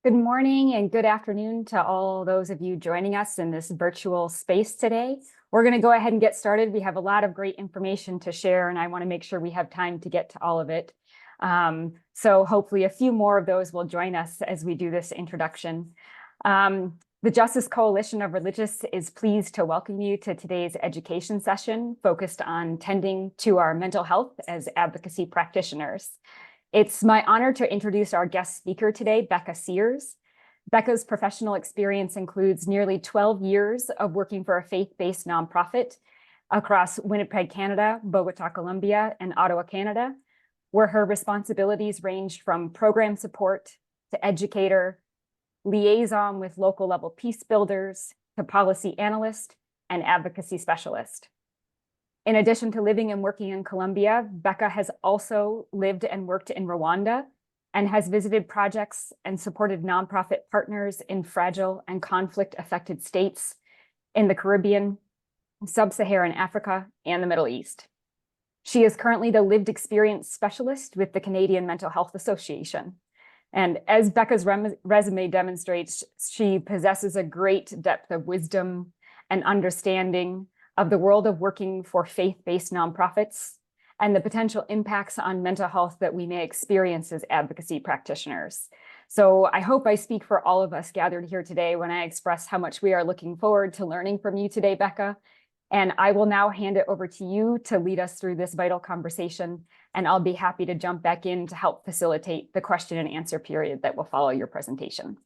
Good morning and good afternoon to all those of you joining us in this virtual space today. We're going to go ahead and get started. We have a lot of great information to share, and I want to make sure we have time to get to all of it. So hopefully a few more of those will join us as we do this introduction. The Justice Coalition of Religious is pleased to welcome you to today's education session focused on tending to our mental health as advocacy practitioners. It's my honor to introduce our guest speaker today, Rebekah Sears. Rebekah's professional experience includes nearly 12 years of working for a faith-based nonprofit across Winnipeg, Canada, Bogota, Colombia, and Ottawa, Canada, where her responsibilities ranged from program support to educator, liaison with local level peace builders, to policy analyst and advocacy specialist. In addition to living and working in Colombia, Rebekah has also lived and worked in Rwanda and has visited projects and supported nonprofit partners in fragile and conflict-affected states in the Caribbean, Sub-Saharan Africa, and the Middle East. She is currently the lived experience specialist with the Canadian Mental Health Association. And as Rebekah's resume demonstrates, she possesses a great depth of wisdom and understanding of the world of working for faith-based nonprofits and the potential impacts on mental health that we may experience as advocacy practitioners. So I hope I speak for all of us gathered here today when I express how much we are looking forward to learning from you today, Rebekah. And I will now hand it over to you to lead us through this vital conversation, and I'll be happy to jump back in to help facilitate the question and answer period that will follow your presentation.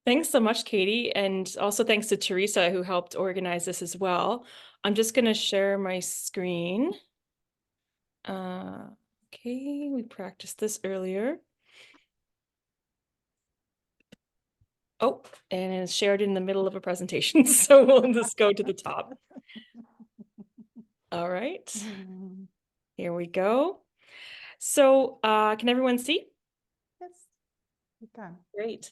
Thanks so much, Katie, and also thanks to Teresa, who helped organize this as well. I'm just going to share my screen. Okay, we practiced this earlier. Oh, and it's shared in the middle of a presentation, so we'll just go to the top. All right, here we go. So can everyone see? Yes, you can. Great.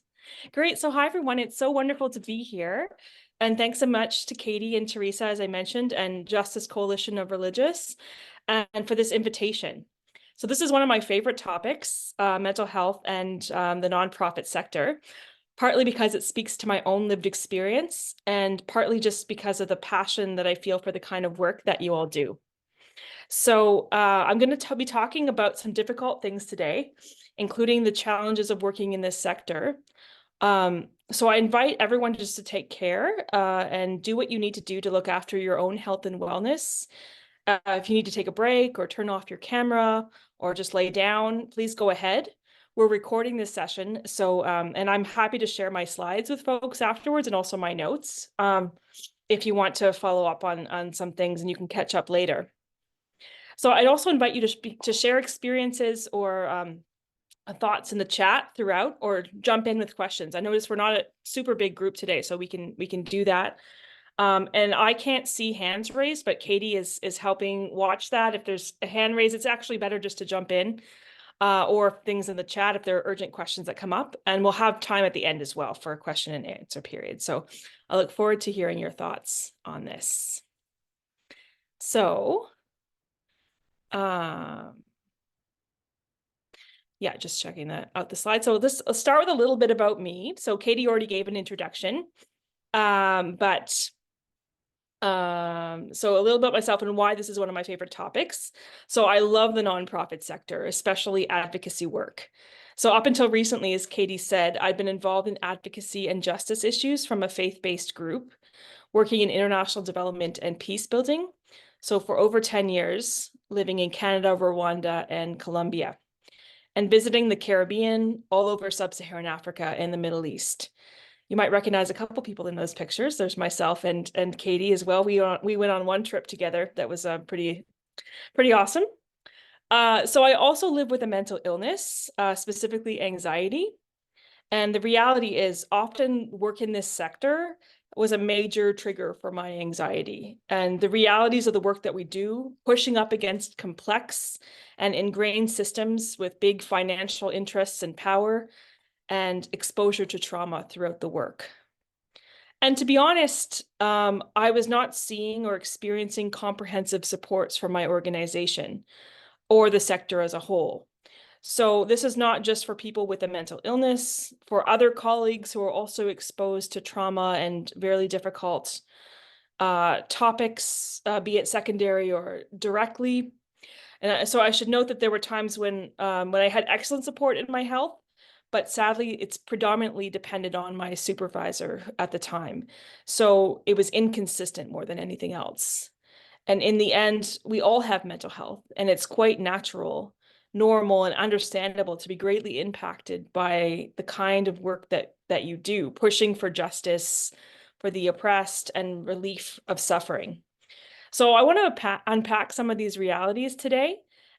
Great. So hi, everyone. It's so wonderful to be here. And thanks so much to Katie and Teresa, as I mentioned, and Justice Coalition of Religious, and for this invitation. So this is one of my favorite topics, mental health and the nonprofit sector, partly because it speaks to my own lived experience, and partly just because of the passion that I feel for the kind of work that you all do. So I'm going to be talking about some difficult things today, including the challenges of working in this sector. So I invite everyone just to take care and do what you need to do to look after your own health and wellness. If you need to take a break or turn off your camera or just lay down, please go ahead. We're recording this session, so and I'm happy to share my slides with folks afterwards and also my notes if you want to follow up on some things, and you can catch up later. So I'd also invite you to share experiences or thoughts in the chat throughout, or jump in with questions. I noticed we're not a super big group today, so we can do that. And I can't see hands raised, but Katie is helping watch that. If there's a hand raised, it's actually better just to jump in, or things in the chat if there are urgent questions that come up. And we'll have time at the end as well for a question and answer period. So I look forward to hearing your thoughts on this. So, yeah, just checking that out the slide. So I'll start with a little bit about me. So Katie already gave an introduction, so a little bit about myself and why this is one of my favorite topics. So I love the nonprofit sector, especially advocacy work. So up until recently, as Katie said, I've been involved in advocacy and justice issues from a faith-based group, working in international development and peace building. So for over 10 years, living in Canada, Rwanda, and Colombia, and visiting the Caribbean, all over Sub-Saharan Africa and the Middle East. You might recognize a couple people in those pictures. There's myself and Katie as well. We went on one trip together that was pretty awesome. So I also live with a mental illness, specifically anxiety. And the reality is, often work in this sector was a major trigger for my anxiety. And the realities of the work that we do, pushing up against complex and ingrained systems with big financial interests and power, and exposure to trauma throughout the work. And to be honest, I was not seeing or experiencing comprehensive supports from my organization or the sector as a whole. So this is not just for people with a mental illness, for other colleagues who are also exposed to trauma and very difficult topics, be it secondary or directly. And so I should note that there were times when I had excellent support in my health, but sadly, it's predominantly depended on my supervisor at the time. So it was inconsistent more than anything else. And in the end, we all have mental health, and it's quite natural, normal, and understandable to be greatly impacted by the kind of work that you do, pushing for justice for the oppressed and relief of suffering. So I want to unpack some of these realities today,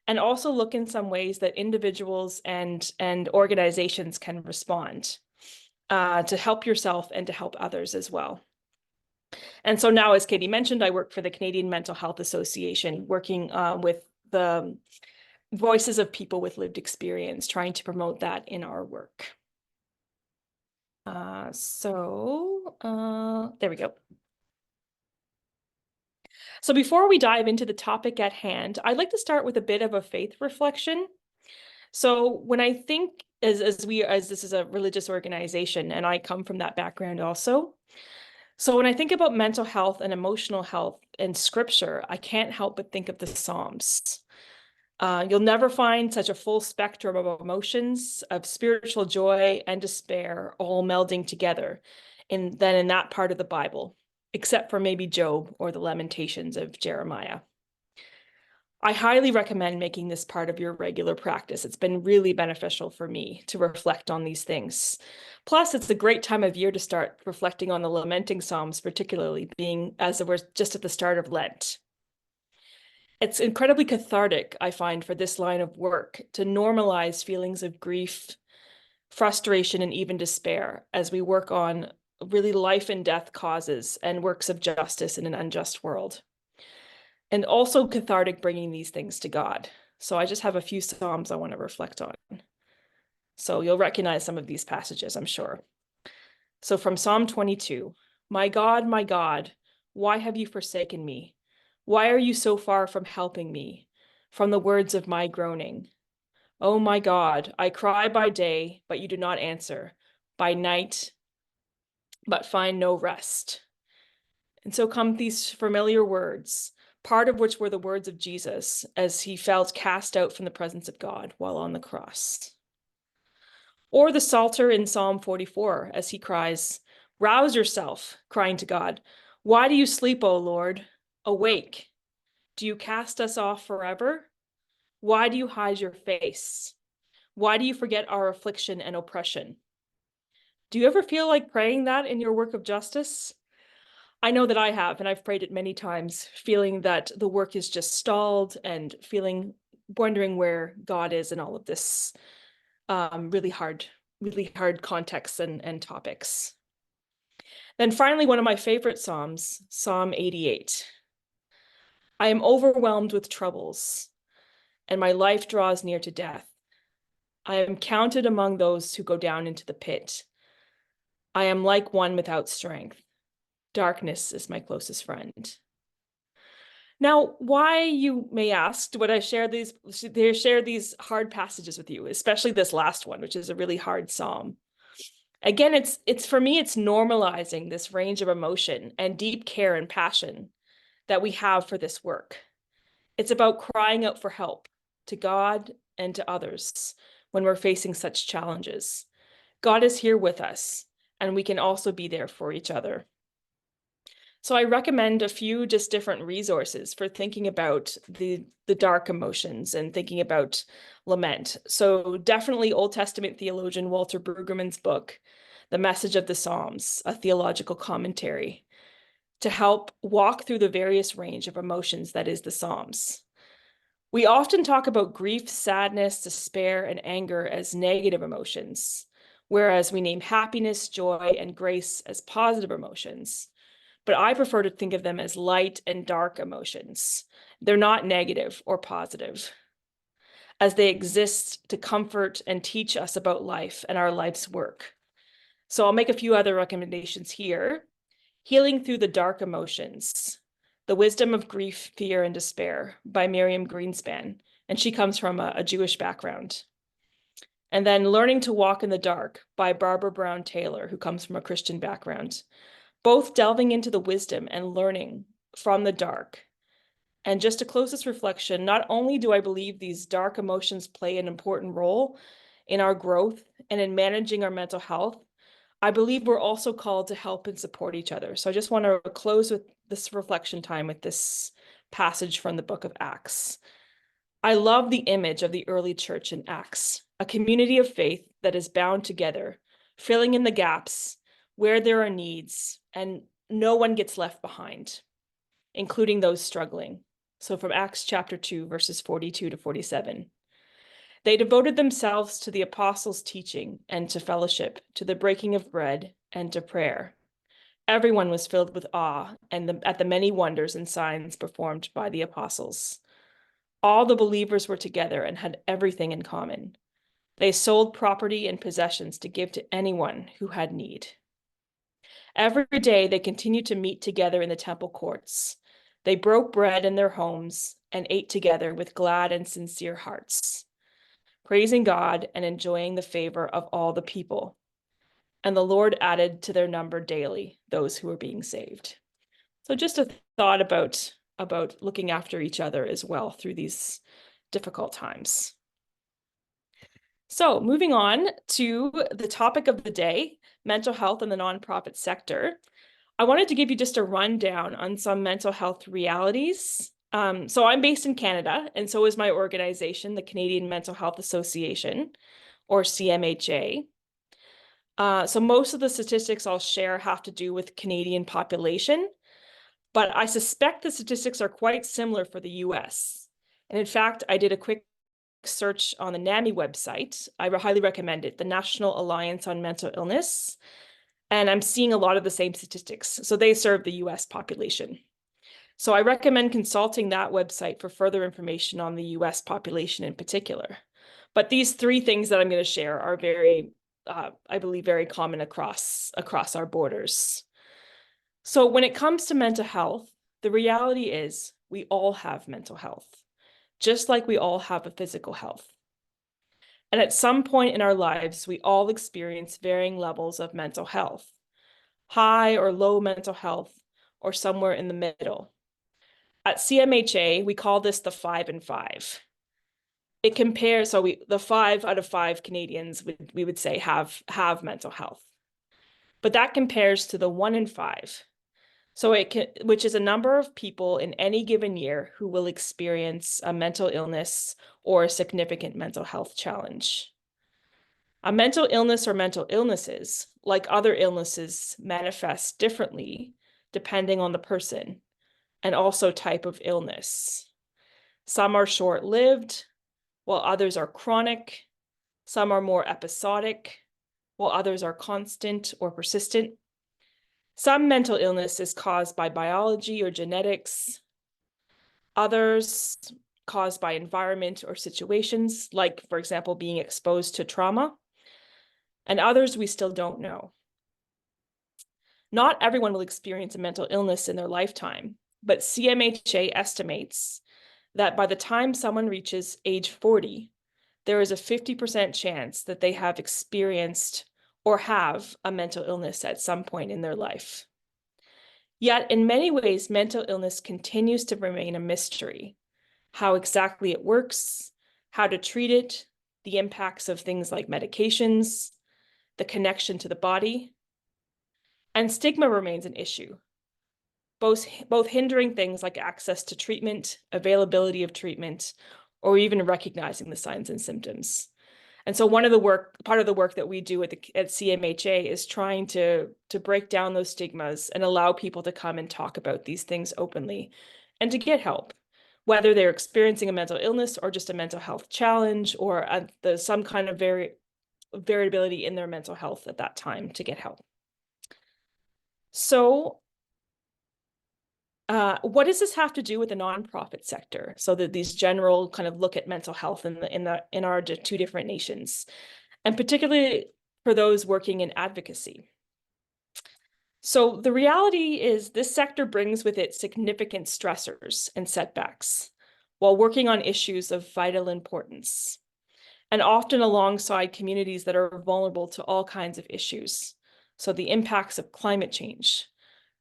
and also look in some ways that individuals and organizations can respond to help yourself and to help others as well. And so now, as Katie mentioned, I work for the Canadian Mental Health Association, working with the voices of people with lived experience, trying to promote that in our work. There we go. So before we dive into the topic at hand, I'd like to start with a bit of a faith reflection. So when I think, as this is a religious organization, and I come from that background also. So when I think about mental health and emotional health in scripture, I can't help but think of the Psalms. You'll never find such a full spectrum of emotions, of spiritual joy and despair, all melding together than in that part of the Bible, except for maybe Job or the Lamentations of Jeremiah. I highly recommend making this part of your regular practice. It's been really beneficial for me to reflect on these things. Plus, it's a great time of year to start reflecting on the lamenting Psalms, particularly being as we're just at the start of Lent. It's incredibly cathartic, I find, for this line of work to normalize feelings of grief, frustration, and even despair as we work on really life and death causes and works of justice in an unjust world. And also cathartic bringing these things to God. So I just have a few Psalms I want to reflect on. So you'll recognize some of these passages, I'm sure. So from Psalm 22, my God, why have you forsaken me? Why are you so far from helping me? From the words of my groaning. Oh my God, I cry by day, but you do not answer. By night, but find no rest. And so come these familiar words, part of which were the words of Jesus as he felt cast out from the presence of God while on the cross. Or the Psalter in Psalm 44 as he cries, rouse yourself, crying to God. Why do you sleep, O Lord? Awake. Do you cast us off forever? Why do you hide your face? Why do you forget our affliction and oppression? Do you ever feel like praying that in your work of justice? I know that I have, and I've prayed it many times, feeling that the work is just stalled and wondering where God is in all of this really hard contexts and topics. Then finally, one of my favorite Psalms, Psalm 88. I am overwhelmed with troubles, and my life draws near to death. I am counted among those who go down into the pit. I am like one without strength. Darkness is my closest friend. Now, why, you may ask, would I share these hard passages with you, especially this last one, which is a really hard psalm? Again, it's for me, it's normalizing this range of emotion and deep care and passion that we have for this work. It's about crying out for help to God and to others when we're facing such challenges. God is here with us, and we can also be there for each other. So I recommend a few just different resources for thinking about the dark emotions and thinking about lament. So definitely Old Testament theologian Walter Brueggemann's book, The Message of the Psalms, a theological commentary, to help walk through the various range of emotions that is the Psalms. We often talk about grief, sadness, despair, and anger as negative emotions, whereas we name happiness, joy, and grace as positive emotions. But I prefer to think of them as light and dark emotions. They're not negative or positive, as they exist to comfort and teach us about life and our life's work. So I'll make a few other recommendations here. Healing Through the Dark Emotions, The Wisdom of Grief, Fear, and Despair by Miriam Greenspan. And she comes from a Jewish background. And then Learning to Walk in the Dark by Barbara Brown Taylor, who comes from a Christian background, both delving into the wisdom and learning from the dark. And just to close this reflection, not only do I believe these dark emotions play an important role in our growth and in managing our mental health, I believe we're also called to help and support each other. So I just want to close with this reflection time with this passage from the book of Acts. I love the image of the early church in Acts, a community of faith that is bound together, filling in the gaps where there are needs, and no one gets left behind, including those struggling. So from Acts chapter 2, verses 42 to 47. They devoted themselves to the apostles' teaching and to fellowship, to the breaking of bread and to prayer. Everyone was filled with awe at the many wonders and signs performed by the apostles. All the believers were together and had everything in common. They sold property and possessions to give to anyone who had need. Every day they continued to meet together in the temple courts. They broke bread in their homes and ate together with glad and sincere hearts, praising God and enjoying the favor of all the people. And the Lord added to their number daily those who were being saved. So just a thought about looking after each other as well through these difficult times. So moving on to the topic of the day, mental health in the nonprofit sector. I wanted to give you just a rundown on some mental health realities. So I'm based in Canada, and so is my organization, the Canadian Mental Health Association, or CMHA. So most of the statistics I'll share have to do with Canadian population, but I suspect the statistics are quite similar for the US. And in fact, I did a quick search on the NAMI website. I highly recommend it, the National Alliance on Mental Illness. And I'm seeing a lot of the same statistics. So they serve the US population. So I recommend consulting that website for further information on the US population in particular. But these three things that I'm going to share are very, I believe, very common across our borders. So when it comes to mental health, the reality is we all have mental health, just like we all have a physical health. And at some point in our lives, we all experience varying levels of mental health, high or low mental health, or somewhere in the middle. At CMHA, we call this the 5 and 5. It compares, so the 5 out of 5 Canadians we would say have mental health. But that compares to the 1 in 5. So which is a number of people in any given year who will experience a mental illness or a significant mental health challenge. A mental illness or mental illnesses, like other illnesses, manifest differently depending on the person and also type of illness. Some are short-lived, while others are chronic. Some are more episodic, while others are constant or persistent. Some mental illness is caused by biology or genetics. Others caused by environment or situations, like, for example, being exposed to trauma. And others we still don't know. Not everyone will experience a mental illness in their lifetime, but CMHA estimates that by the time someone reaches age 40, there is a 50% chance that they have experienced or have a mental illness at some point in their life. Yet, in many ways, mental illness continues to remain a mystery. How exactly it works, how to treat it, the impacts of things like medications, the connection to the body, and stigma remains an issue, both hindering things like access to treatment, availability of treatment, or even recognizing the signs and symptoms. And so part of the work that we do at CMHA is trying to break down those stigmas and allow people to come and talk about these things openly and to get help, whether they're experiencing a mental illness or just a mental health challenge or some kind of variability in their mental health at that time to get help. So what does this have to do with the nonprofit sector? So that these general kind of look at mental health in our two different nations, and particularly for those working in advocacy. So the reality is this sector brings with it significant stressors and setbacks while working on issues of vital importance. and often alongside communities that are vulnerable to all kinds of issues. So the impacts of climate change,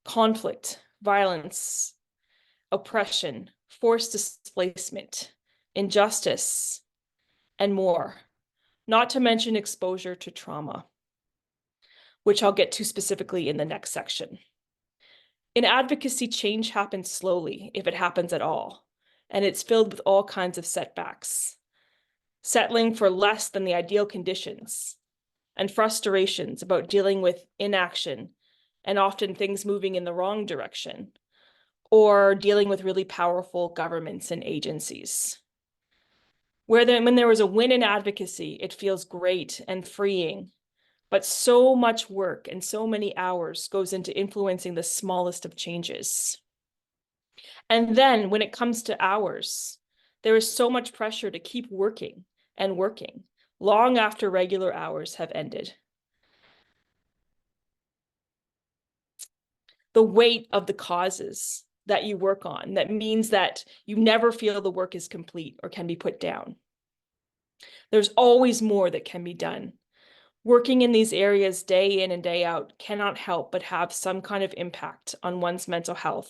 conflict, violence, oppression, forced displacement, injustice, and more, not to mention exposure to trauma, which I'll get to specifically in the next section. In advocacy, change happens slowly, if it happens at all, and it's filled with all kinds of setbacks. Settling for less than the ideal conditions, and frustrations about dealing with inaction and often things moving in the wrong direction, or dealing with really powerful governments and agencies. When there was a win in advocacy, it feels great and freeing, but so much work and so many hours goes into influencing the smallest of changes. And then when it comes to hours, there is so much pressure to keep working and working long after regular hours have ended. The weight of the causes that you work on, that means that you never feel the work is complete or can be put down. There's always more that can be done. Working in these areas day in and day out cannot help but have some kind of impact on one's mental health,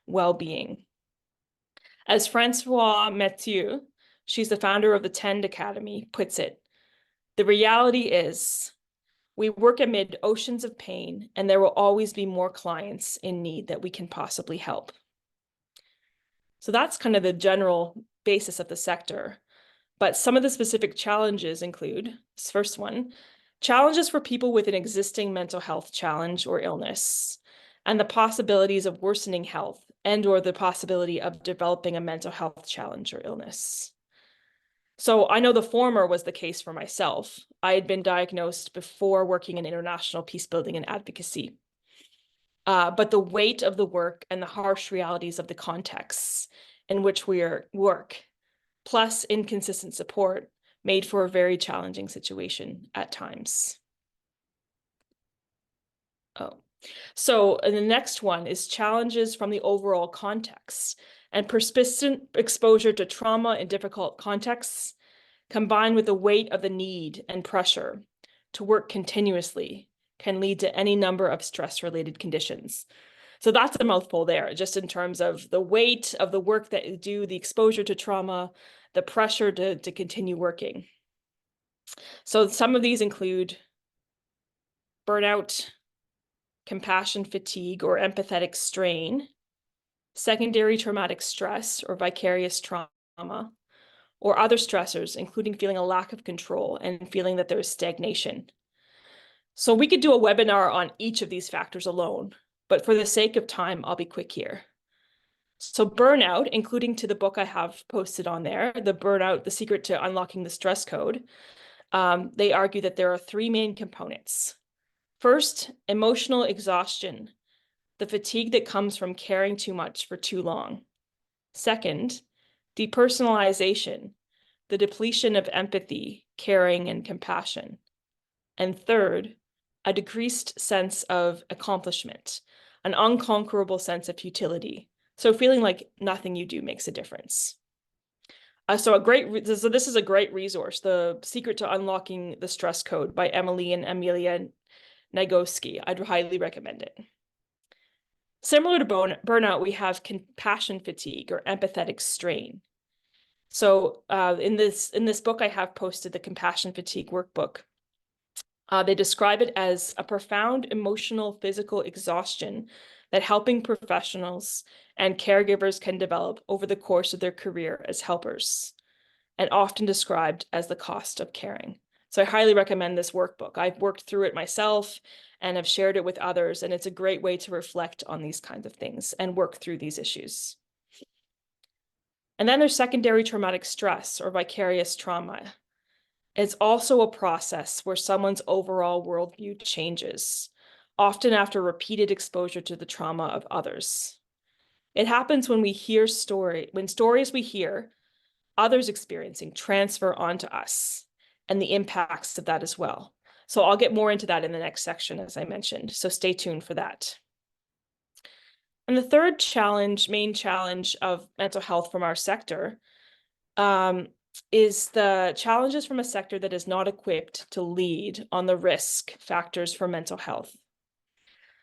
well-being. As Francoise Mathieu, she's the founder of the Tend Academy, puts it, the reality is we work amid oceans of pain, and there will always be more clients in need that we can possibly help. So that's kind of the general basis of the sector. But some of the specific challenges include, this first one, challenges for people with an existing mental health challenge or illness, and the possibilities of worsening health and/or the possibility of developing a mental health challenge or illness. So I know the former was the case for myself. I had been diagnosed before working in international peace building and advocacy. But the weight of the work and the harsh realities of the contexts in which we work, plus inconsistent support, made for a very challenging situation at times. So the next one is challenges from the overall context, and persistent exposure to trauma in difficult contexts, combined with the weight of the need and pressure to work continuously, can lead to any number of stress-related conditions. So that's a mouthful there, just in terms of the weight of the work that you do, the exposure to trauma, the pressure to continue working. So some of these include burnout, compassion fatigue or empathetic strain, secondary traumatic stress or vicarious trauma, or other stressors, including feeling a lack of control and feeling that there is stagnation. So we could do a webinar on each of these factors alone, but for the sake of time, I'll be quick here. So burnout, including to the book I have posted on there, The Secret to Unlocking the Stress Code, they argue that there are three main components. First, emotional exhaustion, the fatigue that comes from caring too much for too long. Second, depersonalization, the depletion of empathy, caring, and compassion. And third, a decreased sense of accomplishment, an unconquerable sense of futility. So feeling like nothing you do makes a difference. So this is a great resource, The Secret to Unlocking the Stress Code by Emily and Amelia Nagoski. I'd highly recommend it. Similar to burnout, we have compassion fatigue or empathetic strain. So in this book, I have posted the compassion fatigue workbook. They describe it as a profound emotional, physical exhaustion that helping professionals and caregivers can develop over the course of their career as helpers, and often described as the cost of caring. So I highly recommend this workbook. I've worked through it myself and have shared it with others, and it's a great way to reflect on these kinds of things and work through these issues. And then there's secondary traumatic stress or vicarious trauma. It's also a process where someone's overall worldview changes, often after repeated exposure to the trauma of others. It happens when stories we hear others experiencing transfer onto us, and the impacts of that as well. So I'll get more into that in the next section, as I mentioned, so stay tuned for that. And the third main challenge of mental health from our sector, is the challenges from a sector that is not equipped to lead on the risk factors for mental health.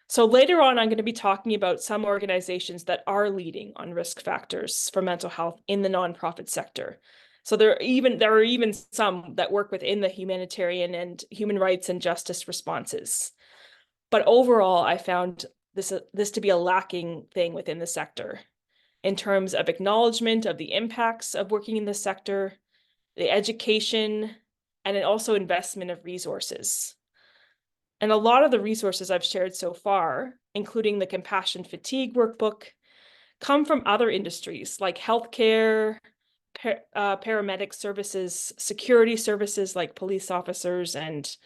So later on, I'm going to be talking about some organizations that are leading on risk factors for mental health in the nonprofit sector. So there are even some that work within the humanitarian and human rights and justice responses. But overall, I found this to be a lacking thing within the sector in terms of acknowledgement of the impacts of working in the sector, the education, and also investment of resources. And a lot of the resources I've shared so far, including the Compassion Fatigue Workbook, come from other industries like healthcare, paramedic services, security services like police officers and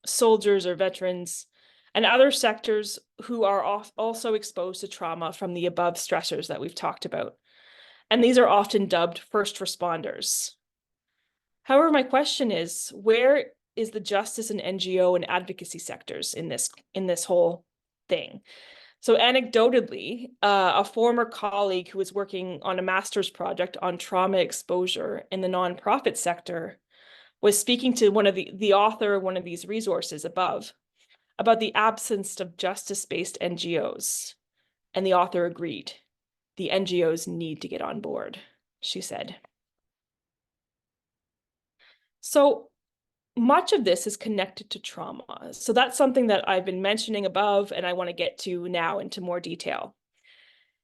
soldiers or veterans, and other sectors who are also exposed to trauma from the above stressors that we've talked about. And these are often dubbed first responders. However, my question is, where is the justice and NGO and advocacy sectors in this whole thing? So anecdotally, a former colleague who was working on a master's project on trauma exposure in the nonprofit sector was speaking to the author of one of these resources above about the absence of justice-based NGOs. And the author agreed. The NGOs need to get on board, she said. So much of this is connected to trauma. So that's something that I've been mentioning above, and I want to get to now into more detail.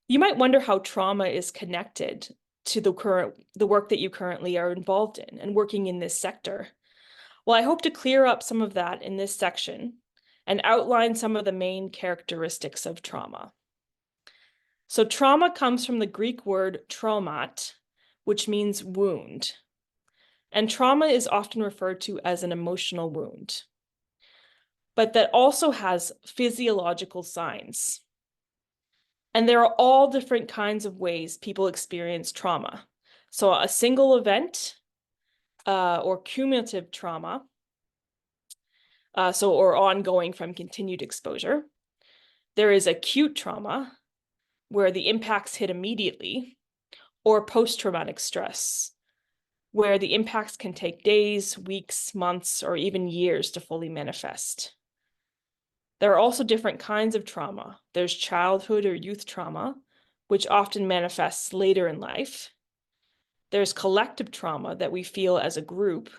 You might wonder how trauma is connected to the work that you currently are involved in and working in this sector. Well, I hope to clear up some of that in this section and outline some of the main characteristics of trauma. So trauma comes from the Greek word traumat, which means wound. And trauma is often referred to as an emotional wound, but that also has physiological signs. And there are all different kinds of ways people experience trauma. So a single event or cumulative trauma, or ongoing from continued exposure. There is acute trauma, where the impacts hit immediately, or post-traumatic stress, where the impacts can take days, weeks, months, or even years to fully manifest. There are also different kinds of trauma. There's childhood or youth trauma, which often manifests later in life. There's collective trauma that we feel as a group,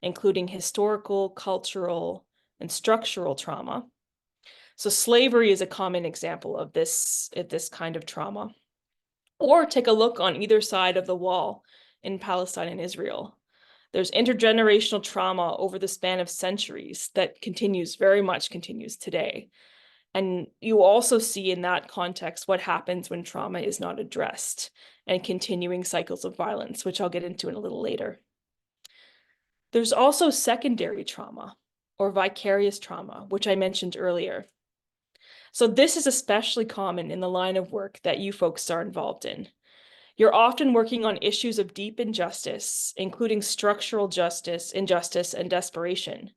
including historical, cultural, and structural trauma. So slavery is a common example of this kind of trauma. Or take a look on either side of the wall in Palestine and Israel. There's intergenerational trauma over the span of centuries that very much continues today. And you also see in that context what happens when trauma is not addressed and continuing cycles of violence, which I'll get into in a little later. There's also secondary trauma or vicarious trauma, which I mentioned earlier. So this is especially common in the line of work that you folks are involved in. You're often working on issues of deep injustice, including structural injustice, and desperation.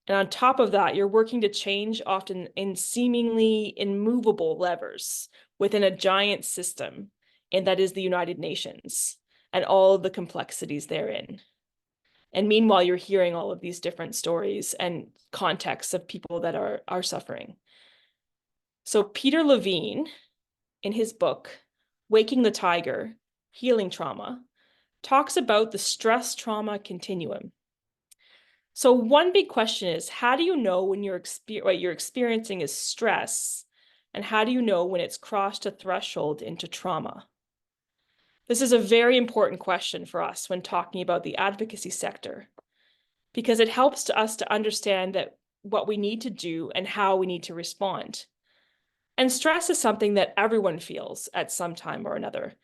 And on top of that, you're working to change often in seemingly immovable levers within a giant system, and that is the United Nations and all of the complexities therein. And meanwhile, you're hearing all of these different stories and contexts of people that are suffering. So Peter Levine, in his book, Waking the Tiger, Healing Trauma, talks about the stress-trauma continuum. So one big question is, how do you know when what you're experiencing is stress, and how do you know when it's crossed a threshold into trauma? This is a very important question for us when talking about the advocacy sector, because it helps us to understand that what we need to do and how we need to respond. And stress is something that everyone feels at some time or another.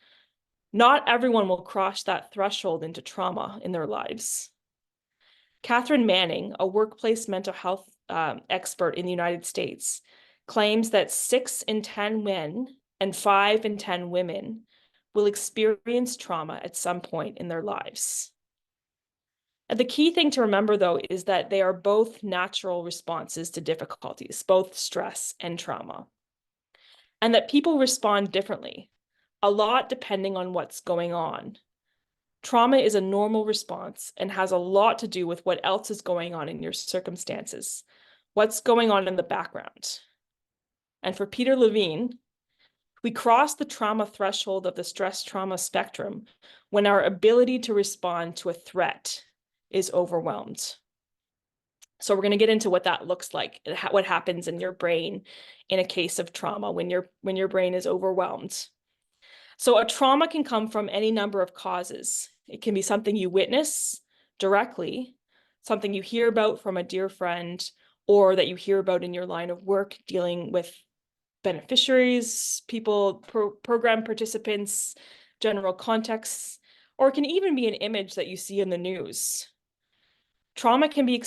Not everyone will cross that threshold into trauma in their lives. Catherine Manning, a workplace mental health expert in the United States, claims that 6 in 10 men and 5 in 10 women will experience trauma at some point in their lives. And the key thing to remember, though, is that they are both natural responses to difficulties, both stress and trauma. And that people respond differently, a lot depending on what's going on. Trauma is a normal response and has a lot to do with what else is going on in your circumstances, what's going on in the background. And for Peter Levine, we cross the trauma threshold of the stress trauma spectrum when our ability to respond to a threat is overwhelmed. So we're going to get into what that looks like, what happens in your brain in a case of trauma when your brain is overwhelmed. So a trauma can come from any number of causes. It can be something you witness directly, something you hear about from a dear friend, or that you hear about in your line of work dealing with beneficiaries, people, program participants, general contexts, or it can even be an image that you see in the news. Trauma can be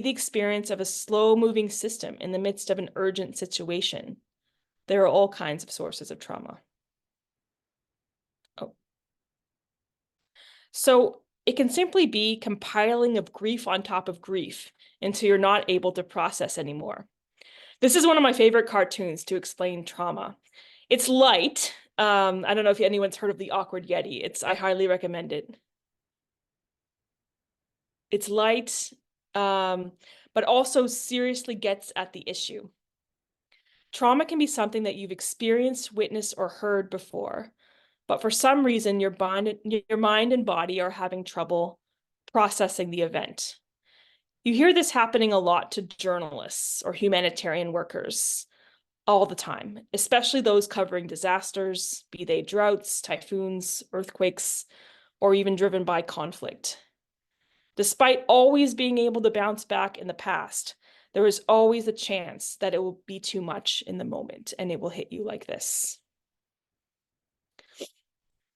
the experience of a slow-moving system in the midst of an urgent situation. There are all kinds of sources of trauma. So it can simply be compiling of grief on top of grief until you're not able to process anymore. This is one of my favorite cartoons to explain trauma. It's light. I don't know if anyone's heard of the Awkward Yeti. I highly recommend it. It's light, but also seriously gets at the issue. Trauma can be something that you've experienced, witnessed, or heard before, but for some reason, your mind and body are having trouble processing the event. You hear this happening a lot to journalists or humanitarian workers all the time, especially those covering disasters, be they droughts, typhoons, earthquakes, or even driven by conflict. Despite always being able to bounce back in the past, there is always a chance that it will be too much in the moment and it will hit you like this.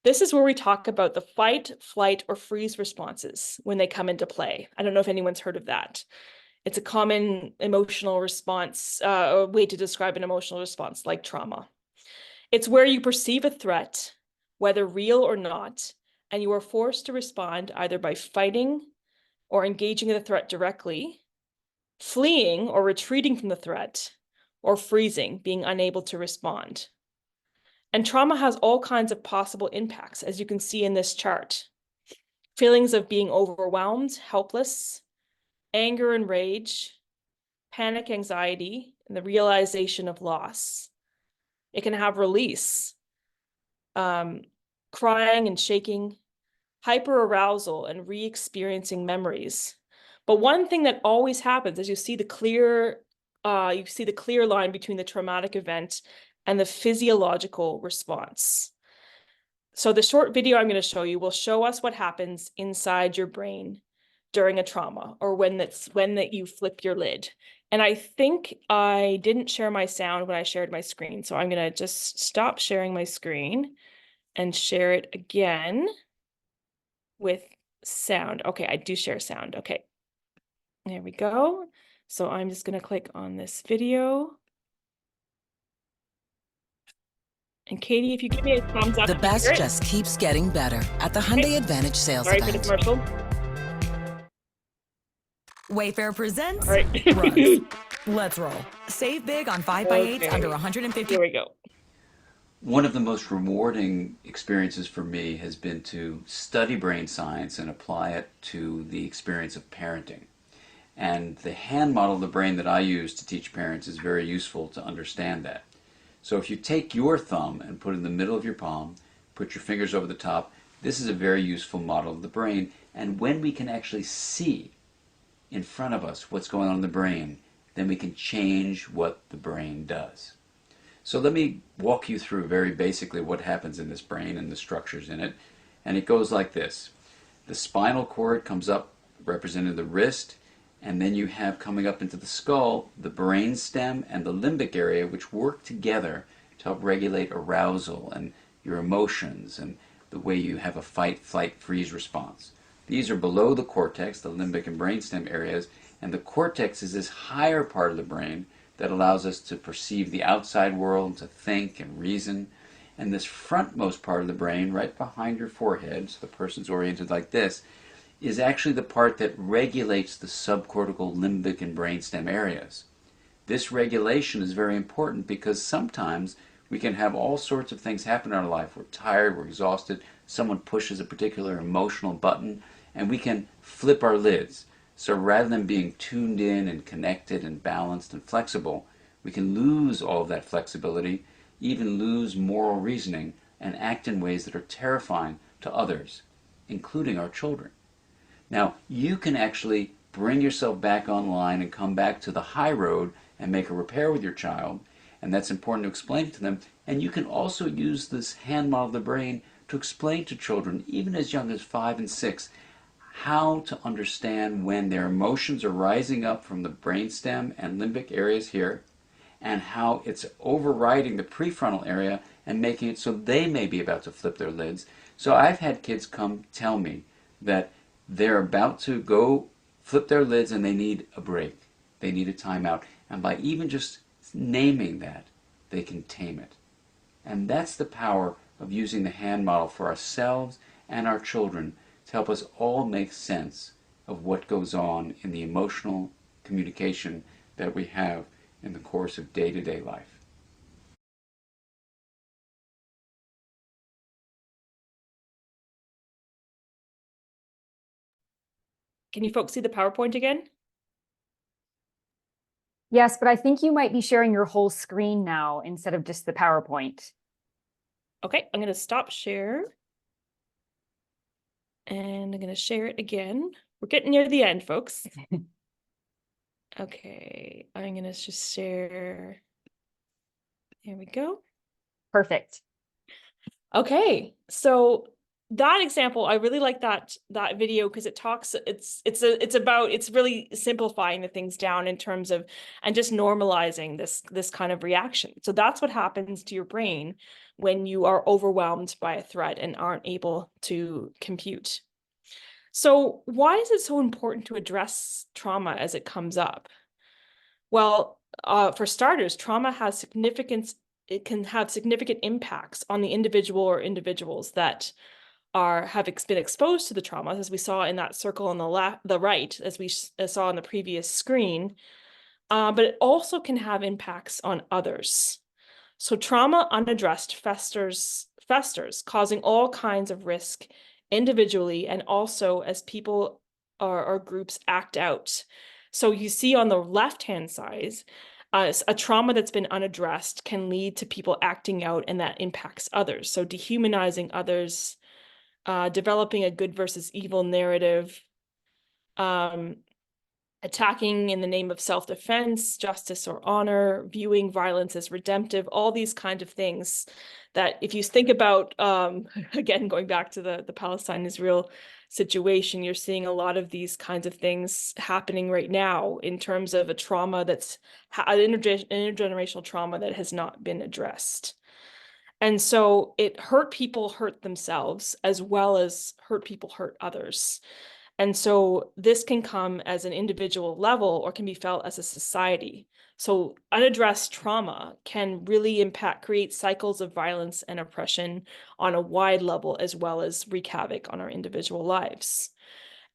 This is where we talk about the fight, flight, or freeze responses when they come into play. I don't know if anyone's heard of that. It's a common emotional response, a way to describe an emotional response like trauma. It's where you perceive a threat, whether real or not, and you are forced to respond either by fighting or engaging the threat directly, fleeing or retreating from the threat, or freezing, being unable to respond. And trauma has all kinds of possible impacts, as you can see in this chart. Feelings of being overwhelmed, helpless, anger and rage, panic, anxiety, and the realization of loss. It can have release, crying and shaking, hyperarousal, and re-experiencing memories. But one thing that always happens is you see the clear line between the traumatic event and the physiological response. So the short video I'm going to show you will show us what happens inside your brain during a trauma, or when you flip your lid. And I think I didn't share my sound when I shared my screen, so I'm going to just stop sharing my screen and share it again with sound. Okay, I do share sound. Okay, there we go. So I'm just going to click on this video. And Katie, if you give me a thumbs up. The best just keeps getting better at the Hyundai Advantage sales Sorry event. for the commercial. Wayfair presents All right. Rugs. Let's roll. Save big on 5x8s Okay. under 150. Here we go. One of the most rewarding experiences for me has been to study brain science and apply it to the experience of parenting. And the hand model of the brain that I use to teach parents is very useful to understand that. So if you take your thumb and put it in the middle of your palm, put your fingers over the top, this is a very useful model of the brain. And when we can actually see in front of us what's going on in the brain, then we can change what the brain does. So let me walk you through very basically what happens in this brain and the structures in it. And it goes like this. The spinal cord comes up representing the wrist, and then you have coming up into the skull the brain stem and the limbic area, which work together to help regulate arousal and your emotions and the way you have a fight, flight, freeze response. These are below the cortex, the limbic and brainstem areas, and the cortex is this higher part of the brain that allows us to perceive the outside world, to think and reason. And this frontmost part of the brain, right behind your forehead, so the person's oriented like this, is actually the part that regulates the subcortical, limbic, and brainstem areas. This regulation is very important because sometimes We can have all sorts of things happen in our life. We're tired, we're exhausted, someone pushes a particular emotional button, and we can flip our lids. So rather than being tuned in and connected and balanced and flexible, we can lose all of that flexibility, even lose moral reasoning, and act in ways that are terrifying to others, including our children. Now, you can actually bring yourself back online and come back to the high road and make a repair with your child, and that's important to explain to them. And you can also use this hand model of the brain to explain to children, even as young as 5 and 6, how to understand when their emotions are rising up from the brainstem and limbic areas here, and how it's overriding the prefrontal area and making it so they may be about to flip their lids. So I've had kids come tell me that they're about to go flip their lids and they need a break. They need a timeout. And by even just naming that, they can tame it. And that's the power of using the hand model for ourselves and our children to help us all make sense of what goes on in the emotional communication that we have in the course of day-to-day life. Can you folks see the PowerPoint again? Yes, but I think you might be sharing your whole screen now instead of just the PowerPoint. Okay, I'm going to stop share. And I'm going to share it again. We're getting near the end, folks. Okay, I'm going to just share. There we go. Perfect. Okay, so that example, I really like that video because it talks, it's really simplifying the things down in terms of, and just normalizing this kind of reaction. So that's what happens to your brain when you are overwhelmed by a threat and aren't able to compute. So why is it so important to address trauma as it comes up? Well, for starters, trauma has significance. It can have significant impacts on the individual or individuals that have been exposed to the trauma, as we saw in that circle on the right, as we saw on the previous screen. But it also can have impacts on others. So trauma unaddressed festers, causing all kinds of risk individually and also as people or groups act out. So you see on the left-hand side, a trauma that's been unaddressed can lead to people acting out, and that impacts others. So dehumanizing others, developing a good versus evil narrative, attacking in the name of self-defense, justice, or honor, viewing violence as redemptive, all these kinds of things that if you think about, again, going back to the Palestine-Israel situation, you're seeing a lot of these kinds of things happening right now in terms of a trauma that's an intergenerational trauma that has not been addressed. And so it people hurt themselves as well as people hurt others. And so this can come as an individual level or can be felt as a society. So unaddressed trauma can really create cycles of violence and oppression on a wide level, as well as wreak havoc on our individual lives.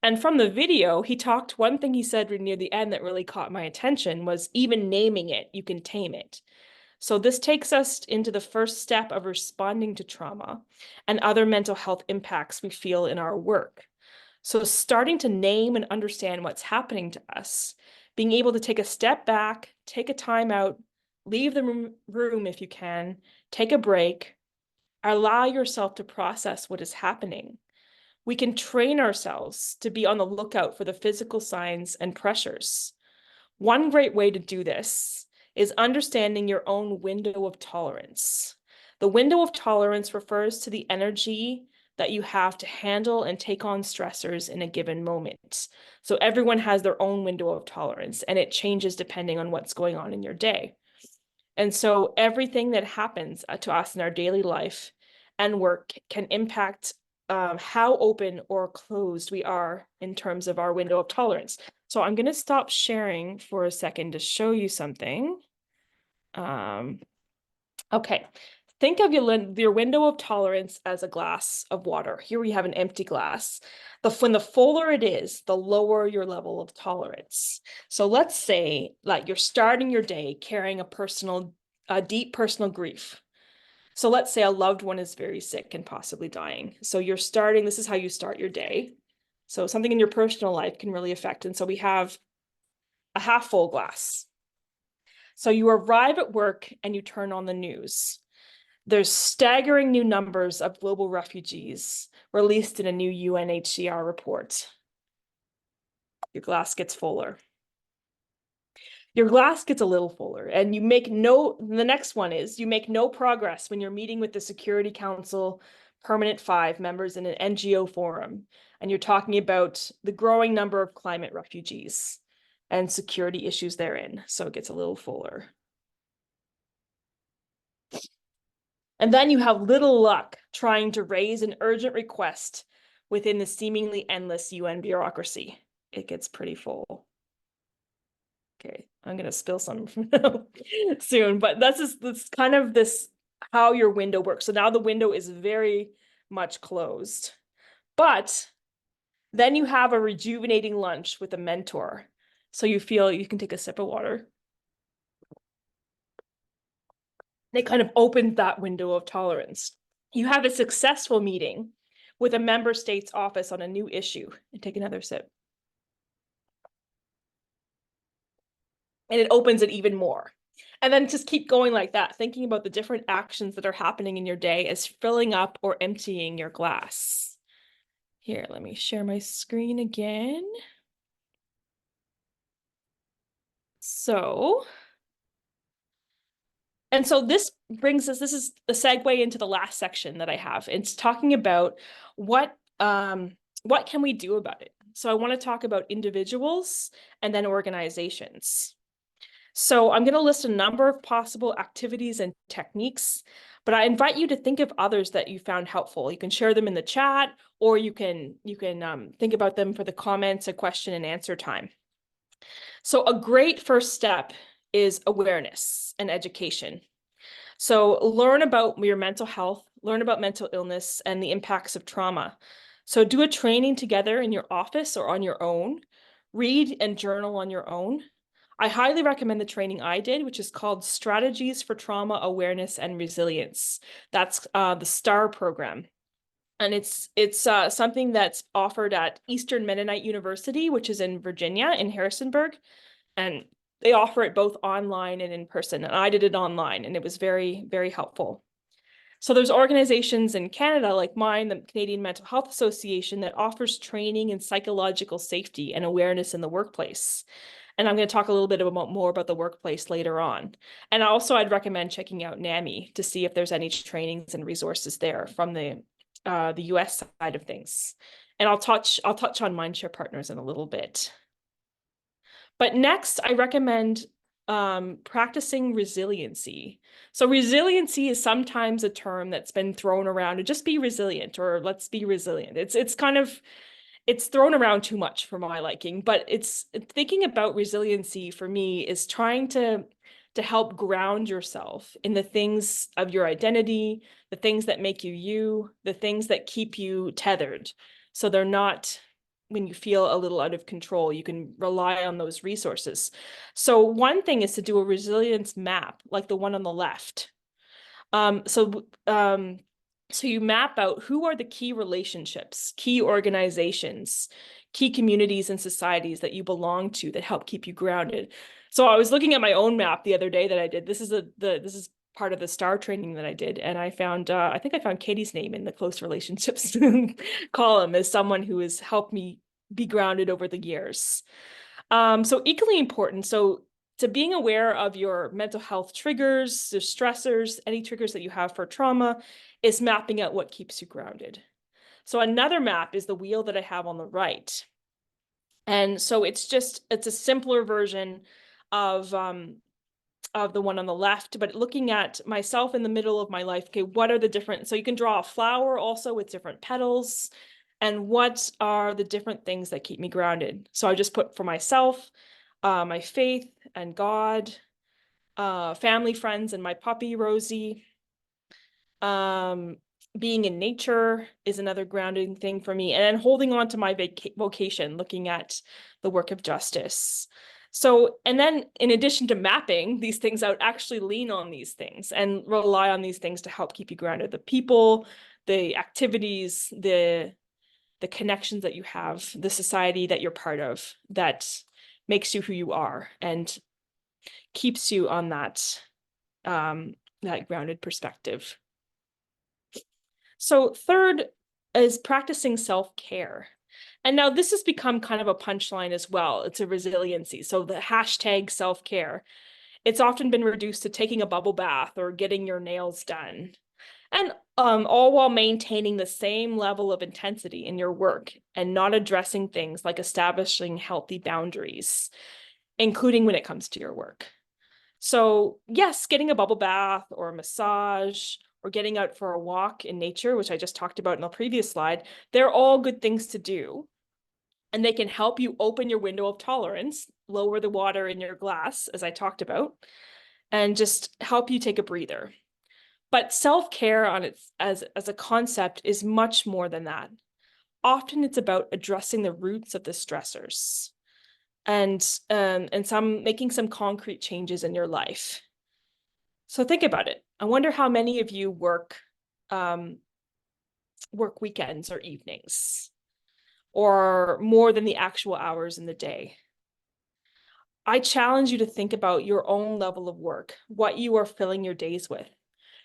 And from the video, one thing he said near the end that really caught my attention was even naming it, you can tame it. So this takes us into the first step of responding to trauma and other mental health impacts we feel in our work. So starting to name and understand what's happening to us, being able to take a step back, take a time out, leave the room if you can, take a break, allow yourself to process what is happening. We can train ourselves to be on the lookout for the physical signs and pressures. One great way to do this is understanding your own window of tolerance. The window of tolerance refers to the energy that you have to handle and take on stressors in a given moment. So everyone has their own window of tolerance, and it changes depending on what's going on in your day. And so everything that happens to us in our daily life and work can impact how open or closed we are in terms of our window of tolerance. So I'm going to stop sharing for a second to show you something. Okay. Think of your window of tolerance as a glass of water. Here we have an empty glass. When the fuller it is, the lower your level of tolerance. So let's say like you're starting your day carrying a deep personal grief. So let's say a loved one is very sick and possibly dying. So this is how you start your day. So something in your personal life can really affect. And so we have a half full glass. So you arrive at work and you turn on the news. There's staggering new numbers of global refugees released in a new UNHCR report. Your glass gets fuller. Your glass gets a little fuller, and the next one is you make no progress when you're meeting with the Security Council Permanent 5 members in an NGO forum, and you're talking about the growing number of climate refugees and security issues therein. So it gets a little fuller. And then you have little luck trying to raise an urgent request within the seemingly endless UN bureaucracy. It gets pretty full. Okay, I'm going to spill some soon, but that's kind of how your window works. So now the window is very much closed. But then you have a rejuvenating lunch with a mentor. So you feel you can take a sip of water. It kind of opens that window of tolerance. You have a successful meeting with a member state's office on a new issue, and take another sip. And it opens it even more. And then just keep going like that, thinking about the different actions that are happening in your day as filling up or emptying your glass. Here, let me share my screen again. So this brings us, this is a segue into the last section that I have. It's talking about what can we do about it? So I want to talk about individuals and then organizations. So I'm going to list a number of possible activities and techniques, but I invite you to think of others that you found helpful. You can share them in the chat, or you can think about them for the comments, a question and answer time. So a great first step is awareness and education. So learn about your mental health, learn about mental illness and the impacts of trauma. So do a training together in your office or on your own. Read and journal on your own. I highly recommend the training I did, which is called Strategies for Trauma Awareness and Resilience. That's the STAR program. And it's something that's offered at Eastern Mennonite University, which is in Virginia, in Harrisonburg. And they offer it both online and in person. And I did it online, and it was very, very helpful. So there's organizations in Canada like mine, the Canadian Mental Health Association, that offers training in psychological safety and awareness in the workplace. And I'm going to talk a little bit more about the workplace later on. And also I'd recommend checking out NAMI to see if there's any trainings and resources there from the US side of things. And I'll touch on Mindshare Partners in a little bit. But next, I recommend practicing resiliency. So resiliency is sometimes a term that's been thrown around to just be resilient, or let's be resilient. It's thrown around too much for my liking, but it's thinking about resiliency for me is trying to help ground yourself in the things of your identity, the things that make you you, the things that keep you tethered. So they're not, when you feel a little out of control, you can rely on those resources. So one thing is to do a resilience map, like the one on the left. So you map out who are the key relationships, key organizations, key communities and societies that you belong to that help keep you grounded. So I was looking at my own map the other day that I did. This is part of the STAR training that I did, and I found I think I found Katie's name in the close relationships column as someone who has helped me be grounded over the years. So equally important. So to being aware of your mental health triggers, the stressors, any triggers that you have for trauma, is mapping out what keeps you grounded. So another map is the wheel that I have on the right. And so it's a simpler version of the one on the left, but looking at myself in the middle of my life, okay, what are the different, so you can draw a flower also with different petals, and what are the different things that keep me grounded. So I just put for myself, my faith and God, family, friends, and my puppy, Rosie. Being in nature is another grounding thing for me. And then holding on to my vocation, looking at the work of justice. So, and then in addition to mapping these things out, actually lean on these things and rely on these things to help keep you grounded. The people, the activities, the connections that you have, the society that you're part of that makes you who you are and keeps you on that, that grounded perspective. So third is practicing self-care. And now this has become kind of a punchline as well. It's a resiliency. So the hashtag self-care, it's often been reduced to taking a bubble bath or getting your nails done. And all while maintaining the same level of intensity in your work and not addressing things like establishing healthy boundaries, including when it comes to your work. So yes, getting a bubble bath or a massage or getting out for a walk in nature, which I just talked about in the previous slide, they're all good things to do. And they can help you open your window of tolerance, lower the water in your glass, as I talked about, and just help you take a breather. But self-care on its as a concept is much more than that. Often it's about addressing the roots of the stressors and making some concrete changes in your life. So think about it. I wonder how many of you work weekends or evenings, or more than the actual hours in the day. I challenge you to think about your own level of work, what you are filling your days with.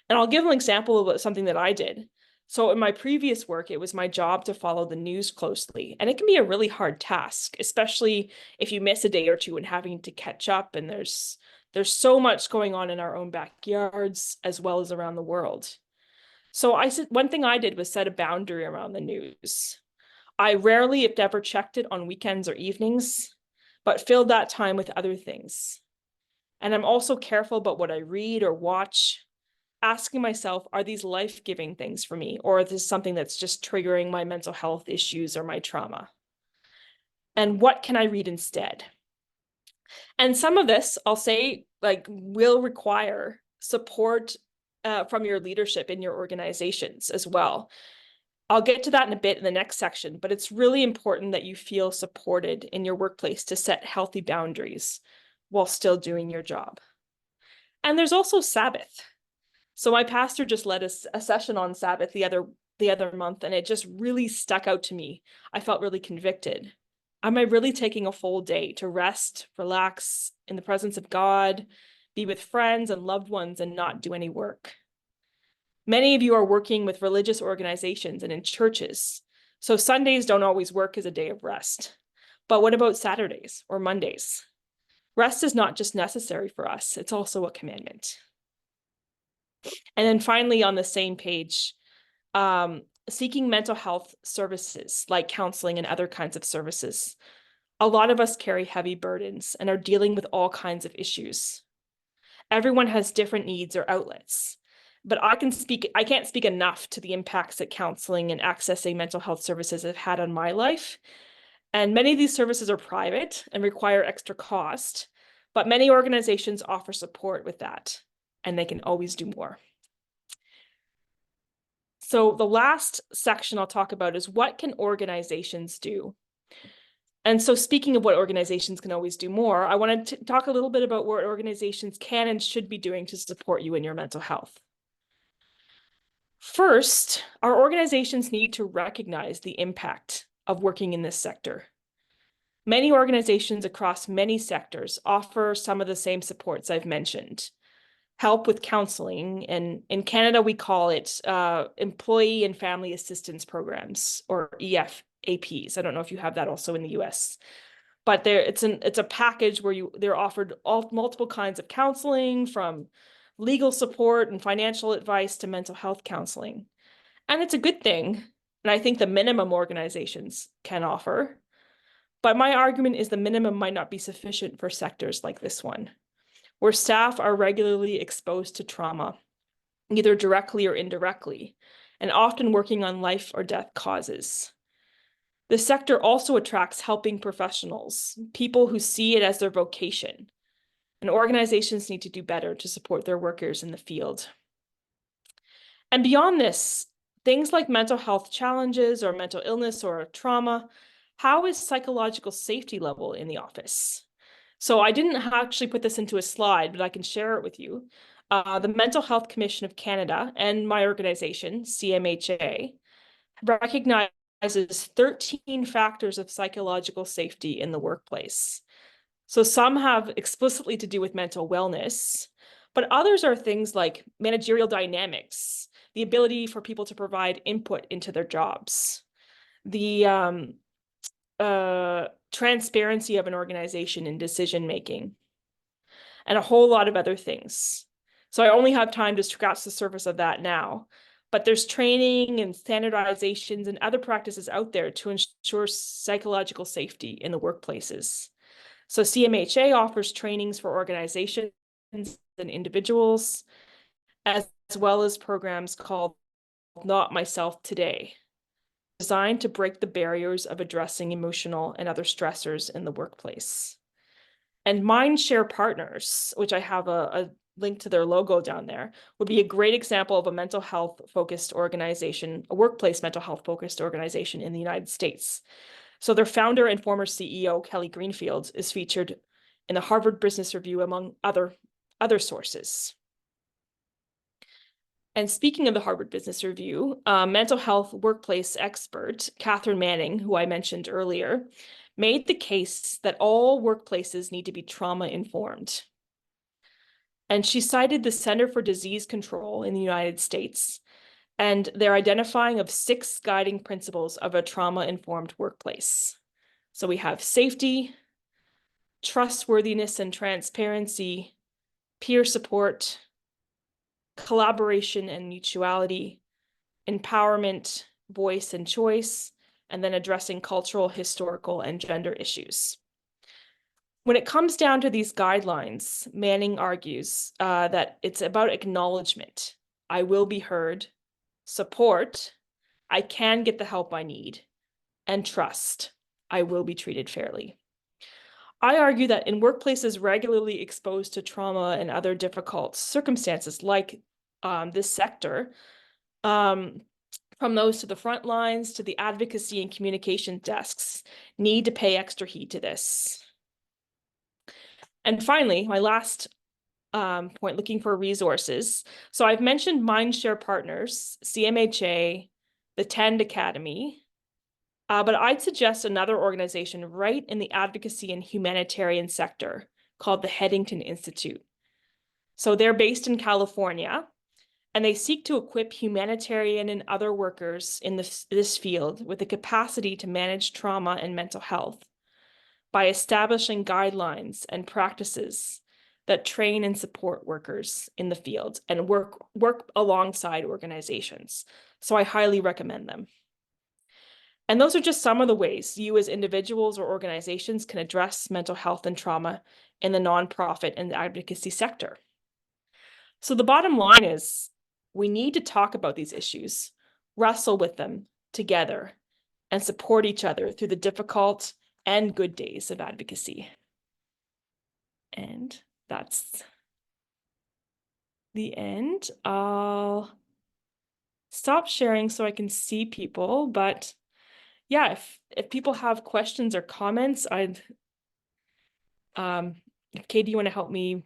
And I'll give an example of something that I did. So in my previous work, it was my job to follow the news closely. And it can be a really hard task, especially if you miss a day or two and having to catch up. And there's so much going on in our own backyards as well as around the world. So one thing I did was set a boundary around the news. I rarely, if ever, checked it on weekends or evenings, but filled that time with other things. And I'm also careful about what I read or watch, asking myself, are these life-giving things for me? Or is this something that's just triggering my mental health issues or my trauma? And what can I read instead? And some of this, I'll say, will require support from your leadership in your organizations as well. I'll get to that in a bit in the next section, but it's really important that you feel supported in your workplace to set healthy boundaries while still doing your job. And there's also Sabbath. So my pastor just led a session on Sabbath the other month, and it just really stuck out to me. I felt really convicted. Am I really taking a full day to rest, relax in the presence of God, be with friends and loved ones, and not do any work? Many of you are working with religious organizations and in churches, so Sundays don't always work as a day of rest. But what about Saturdays or Mondays? Rest is not just necessary for us, it's also a commandment. And then finally, on the same page, seeking mental health services like counseling and other kinds of services. A lot of us carry heavy burdens and are dealing with all kinds of issues. Everyone has different needs or outlets. But I can't speak enough to the impacts that counseling and accessing mental health services have had on my life. And many of these services are private and require extra cost, but many organizations offer support with that, and they can always do more. So the last section I'll talk about is what can organizations do? And so speaking of what organizations can always do more, I want to talk a little bit about what organizations can and should be doing to support you in your mental health. First, our organizations need to recognize the impact of working in this sector. Many organizations across many sectors offer some of the same supports I've mentioned. Help with counseling, and in Canada we call it Employee and Family Assistance Programs, or EFAPs. I don't know if you have that also in the US. But it's a package where they're offered multiple kinds of counseling, from legal support and financial advice to mental health counseling. And it's a good thing. And I think the minimum organizations can offer. But my argument is the minimum might not be sufficient for sectors like this one, where staff are regularly exposed to trauma, either directly or indirectly, and often working on life or death causes. The sector also attracts helping professionals, people who see it as their vocation. And organizations need to do better to support their workers in the field. And beyond this, things like mental health challenges or mental illness or trauma, how is psychological safety level in the office? So I didn't actually put this into a slide, but I can share it with you. The Mental Health Commission of Canada and my organization, CMHA, recognizes 13 factors of psychological safety in the workplace. So some have explicitly to do with mental wellness, but others are things like managerial dynamics, the ability for people to provide input into their jobs, the transparency of an organization in decision making, and a whole lot of other things. So I only have time to scratch the surface of that now, but there's training and standardizations and other practices out there to ensure psychological safety in the workplaces. So CMHA offers trainings for organizations and individuals, as well as programs called Not Myself Today, designed to break the barriers of addressing emotional and other stressors in the workplace. And Mindshare Partners, which I have a link to their logo down there, would be a great example of a mental health focused organization, a workplace mental health focused organization in the United States. So their founder and former CEO, Kelly Greenfield, is featured in the Harvard Business Review, among other sources. And speaking of the Harvard Business Review, mental health workplace expert, Catherine Manning, who I mentioned earlier, made the case that all workplaces need to be trauma-informed. And she cited the Center for Disease Control in the United States and their identifying of 6 guiding principles of a trauma-informed workplace. So we have safety, trustworthiness and transparency, peer support, collaboration and mutuality, empowerment, voice and choice, and then addressing cultural, historical, and gender issues. When it comes down to these guidelines, Manning argues that it's about acknowledgement. I will be heard, support, I can get the help I need, and trust, I will be treated fairly. I argue that in workplaces regularly exposed to trauma and other difficult circumstances like this sector, from those to the front lines to the advocacy and communication desks, need to pay extra heed to this. And finally, my last point, looking for resources. So I've mentioned Mindshare Partners, CMHA, the TEND Academy, but I'd suggest another organization right in the advocacy and humanitarian sector called the Headington Institute. So they're based in California, and they seek to equip humanitarian and other workers in this field with the capacity to manage trauma and mental health by establishing guidelines and practices that train and support workers in the field and work alongside organizations. So I highly recommend them. And those are just some of the ways you as individuals or organizations can address mental health and trauma in the nonprofit and advocacy sector. So the bottom line is we need to talk about these issues, wrestle with them together, and support each other through the difficult and good days of advocacy. And that's the end. I'll stop sharing so I can see people, but yeah, if people have questions or comments, Katie, you want to help me?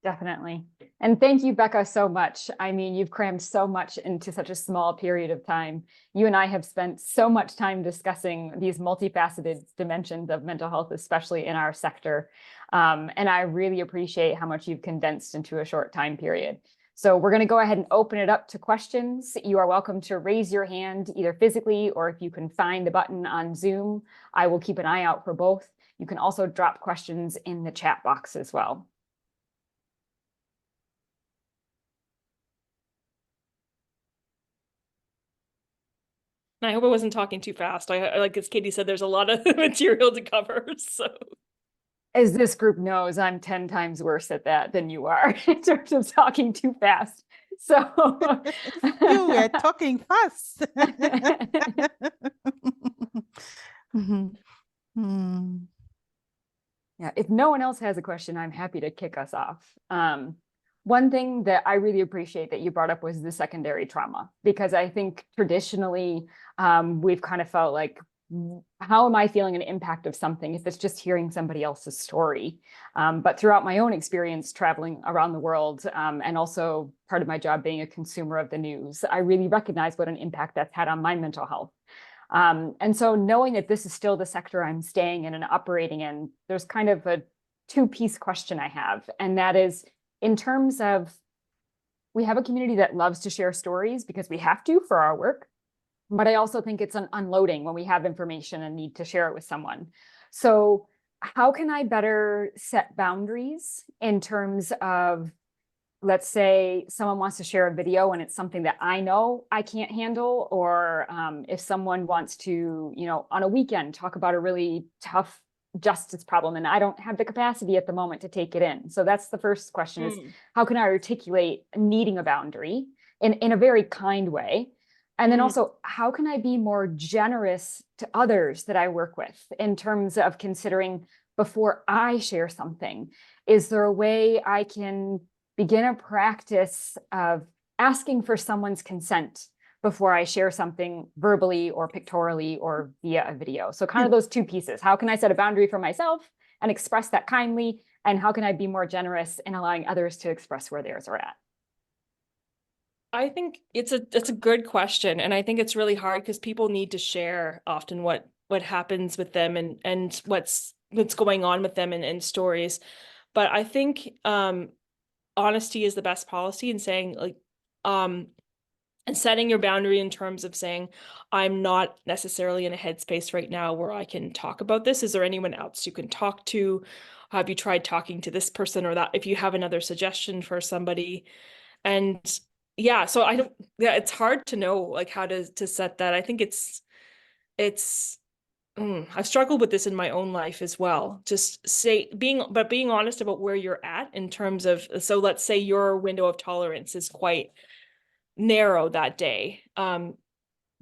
Definitely. And thank you, Becca, so much. I mean, you've crammed so much into such a small period of time. You and I have spent so much time discussing these multifaceted dimensions of mental health, especially in our sector. And I really appreciate how much you've condensed into a short time period. So we're going to go ahead and open it up to questions. You are welcome to raise your hand either physically or if you can find the button on Zoom. I will keep an eye out for both. You can also drop questions in the chat box as well. I hope I wasn't talking too fast. I like as Katie said, there's a lot of material to cover. So as this group knows, I'm 10 times worse at that than you are in terms of talking too fast. So You were talking fast. Yeah, if no one else has a question, I'm happy to kick us off. One thing that I really appreciate that you brought up was the secondary trauma, because I think traditionally we've kind of felt like how am I feeling an impact of something if it's just hearing somebody else's story? But throughout my own experience traveling around the world, and also part of my job being a consumer of the news, I really recognize what an impact that's had on my mental health. And so knowing that this is still the sector I'm staying in and operating in, there's kind of a two-piece question I have. And that is, in terms of, we have a community that loves to share stories because we have to for our work. But I also think it's an unloading when we have information and need to share it with someone. So how can I better set boundaries in terms of, let's say someone wants to share a video and it's something that I know I can't handle, or if someone wants to, on a weekend talk about a really tough justice problem and I don't have the capacity at the moment to take it in. So that's the first question is, how can I articulate needing a boundary in a very kind way? And then also, how can I be more generous to others that I work with in terms of considering before I share something? Is there a way I can begin a practice of asking for someone's consent before I share something verbally or pictorially or via a video? So kind of those two pieces. How can I set a boundary for myself and express that kindly? And how can I be more generous in allowing others to express where theirs are at? I think it's a good question. And I think it's really hard because people need to share often what happens with them and what's going on with them and stories. But I think honesty is the best policy, and saying like and setting your boundary in terms of saying, I'm not necessarily in a headspace right now where I can talk about this. Is there anyone else you can talk to? Have you tried talking to this person or that? If you have another suggestion for somebody. And yeah, so it's hard to know like how to set that. I think I've struggled with this in my own life as well. Just being honest about where you're at in terms of, so let's say your window of tolerance is quite narrow that day.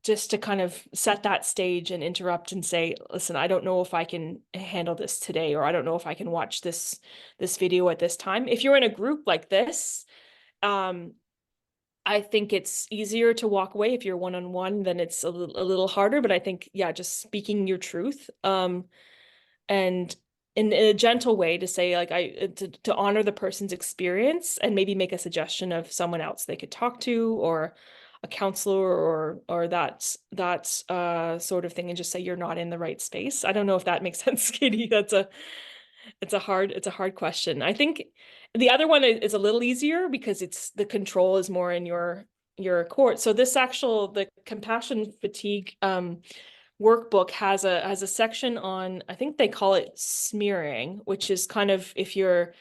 Just to kind of set that stage and interrupt and say, listen, I don't know if I can handle this today, or I don't know if I can watch this video at this time. If you're in a group like this, I think it's easier to walk away. If you're one-on-one, then it's a little harder. But I think, yeah, just speaking your truth, and in a gentle way to say, like, to honor the person's experience and maybe make a suggestion of someone else they could talk to, or a counselor, or that sort of thing, and just say you're not in the right space. I don't know if that makes sense, Katie. It's a hard question. I think the other one is a little easier because it's the control is more in your court. So the compassion fatigue workbook has a section on, I think they call it smearing, which is kind of if you're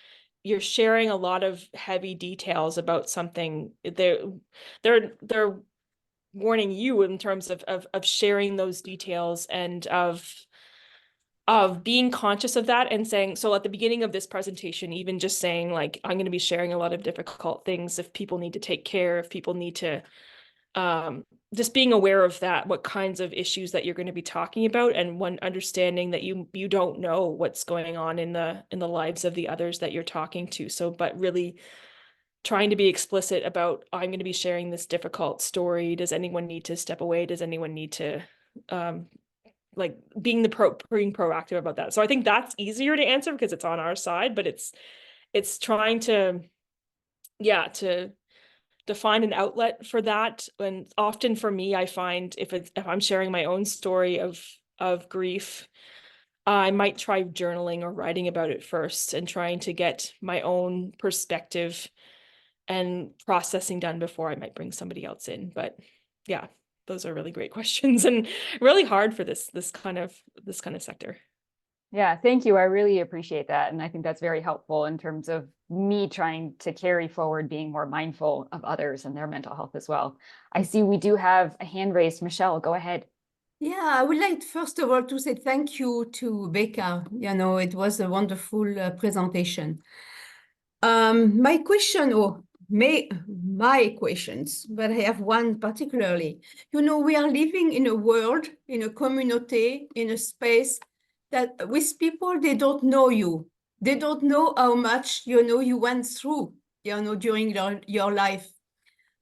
sharing a lot of heavy details about something, they're warning you in terms of sharing those details, and of being conscious of that, and saying, so at the beginning of this presentation, even just saying like, I'm going to be sharing a lot of difficult things. If people need to take care, if people need to, just being aware of that, what kinds of issues that you're going to be talking about, and one understanding that you don't know what's going on in the lives of the others that you're talking to. So, but really trying to be explicit about, I'm going to be sharing this difficult story. Does anyone need to step away? Does anyone need to, like being proactive about that. So I think that's easier to answer because it's on our side, but it's trying to find an outlet for that. And often for me, I find if I'm sharing my own story of grief, I might try journaling or writing about it first, and trying to get my own perspective and processing done before I might bring somebody else in. But yeah, those are really great questions, and really hard for this kind of sector. Yeah, thank you. I really appreciate that. And I think that's very helpful in terms of me trying to carry forward being more mindful of others and their mental health as well. I see we do have a hand raised. Michelle, go ahead. Yeah, I would like first of all to say thank you to Rebekah. It was a wonderful presentation. My questions, but I have one particularly. We are living in a world, in a community, in a space that with people, they don't know you. They don't know how much, you went through, during your life.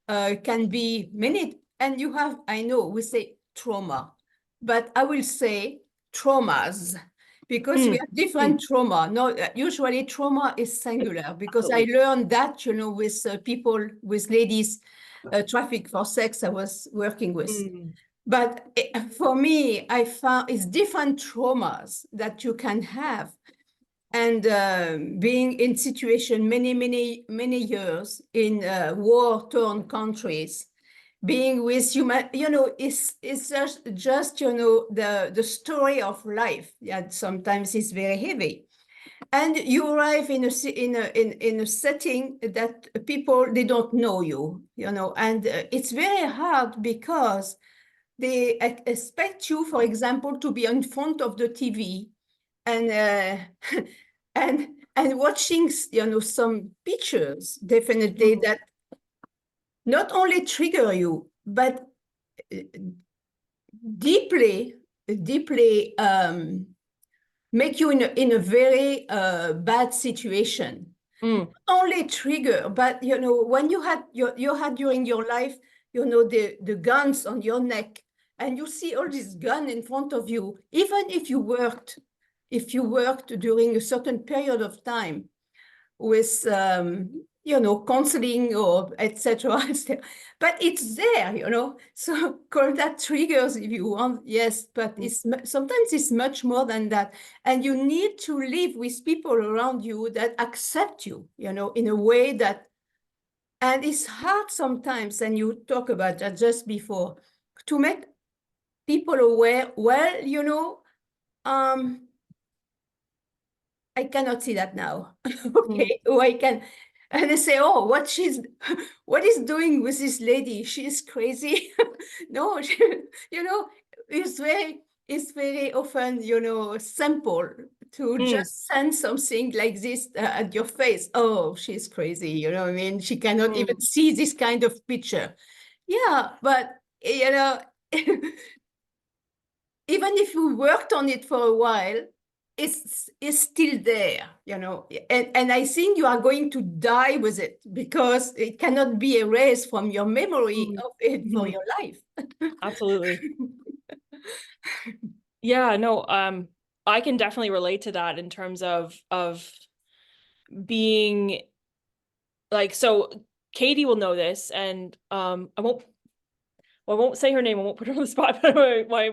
Can be many, and you have, I know, we say trauma. but I will say traumas, because we have different trauma. No, usually trauma is singular, because I learned that, you know, with people, with ladies, traffic for sex I was working with. But for me, I found it's different traumas that you can have. And being in situation many years in war-torn countries, being with human, you know, it's just you know, the story of life that sometimes is very heavy. And you arrive in a setting that people, they don't know you, you know, and it's very hard because they expect you, for example, to be in front of the TV and and watching, you know, some pictures, definitely, that not only trigger you, but deeply make you in a very bad situation. Not only trigger, but you know, when you had during your life, you know, the guns on your neck, and you see all these guns in front of you, even if you worked during a certain period of time with you know, counseling or etc. But it's there, you know, so call that triggers if you want. Yes, but it's sometimes it's much more than that, and you need to live with people around you that accept you, you know, in a way that, and it's hard sometimes, and you talk about that just before, to make people aware, well, you know, I cannot see that now. Okay, or I can, and they say, oh, what is doing with this lady? She's crazy. No, you know, it's very often, you know, simple to just send something like this at your face. Oh, she's crazy. You know what I mean? She cannot even see this kind of picture. Yeah, but you know, even if you worked on it for a while, it's still there, you know, and I think you are going to die with it, because it cannot be erased from your memory of it for your life. Absolutely. Yeah, no, I can definitely relate to that in terms of being like, so Katie will know this, and I won't say her name, I won't put her on the spot, but my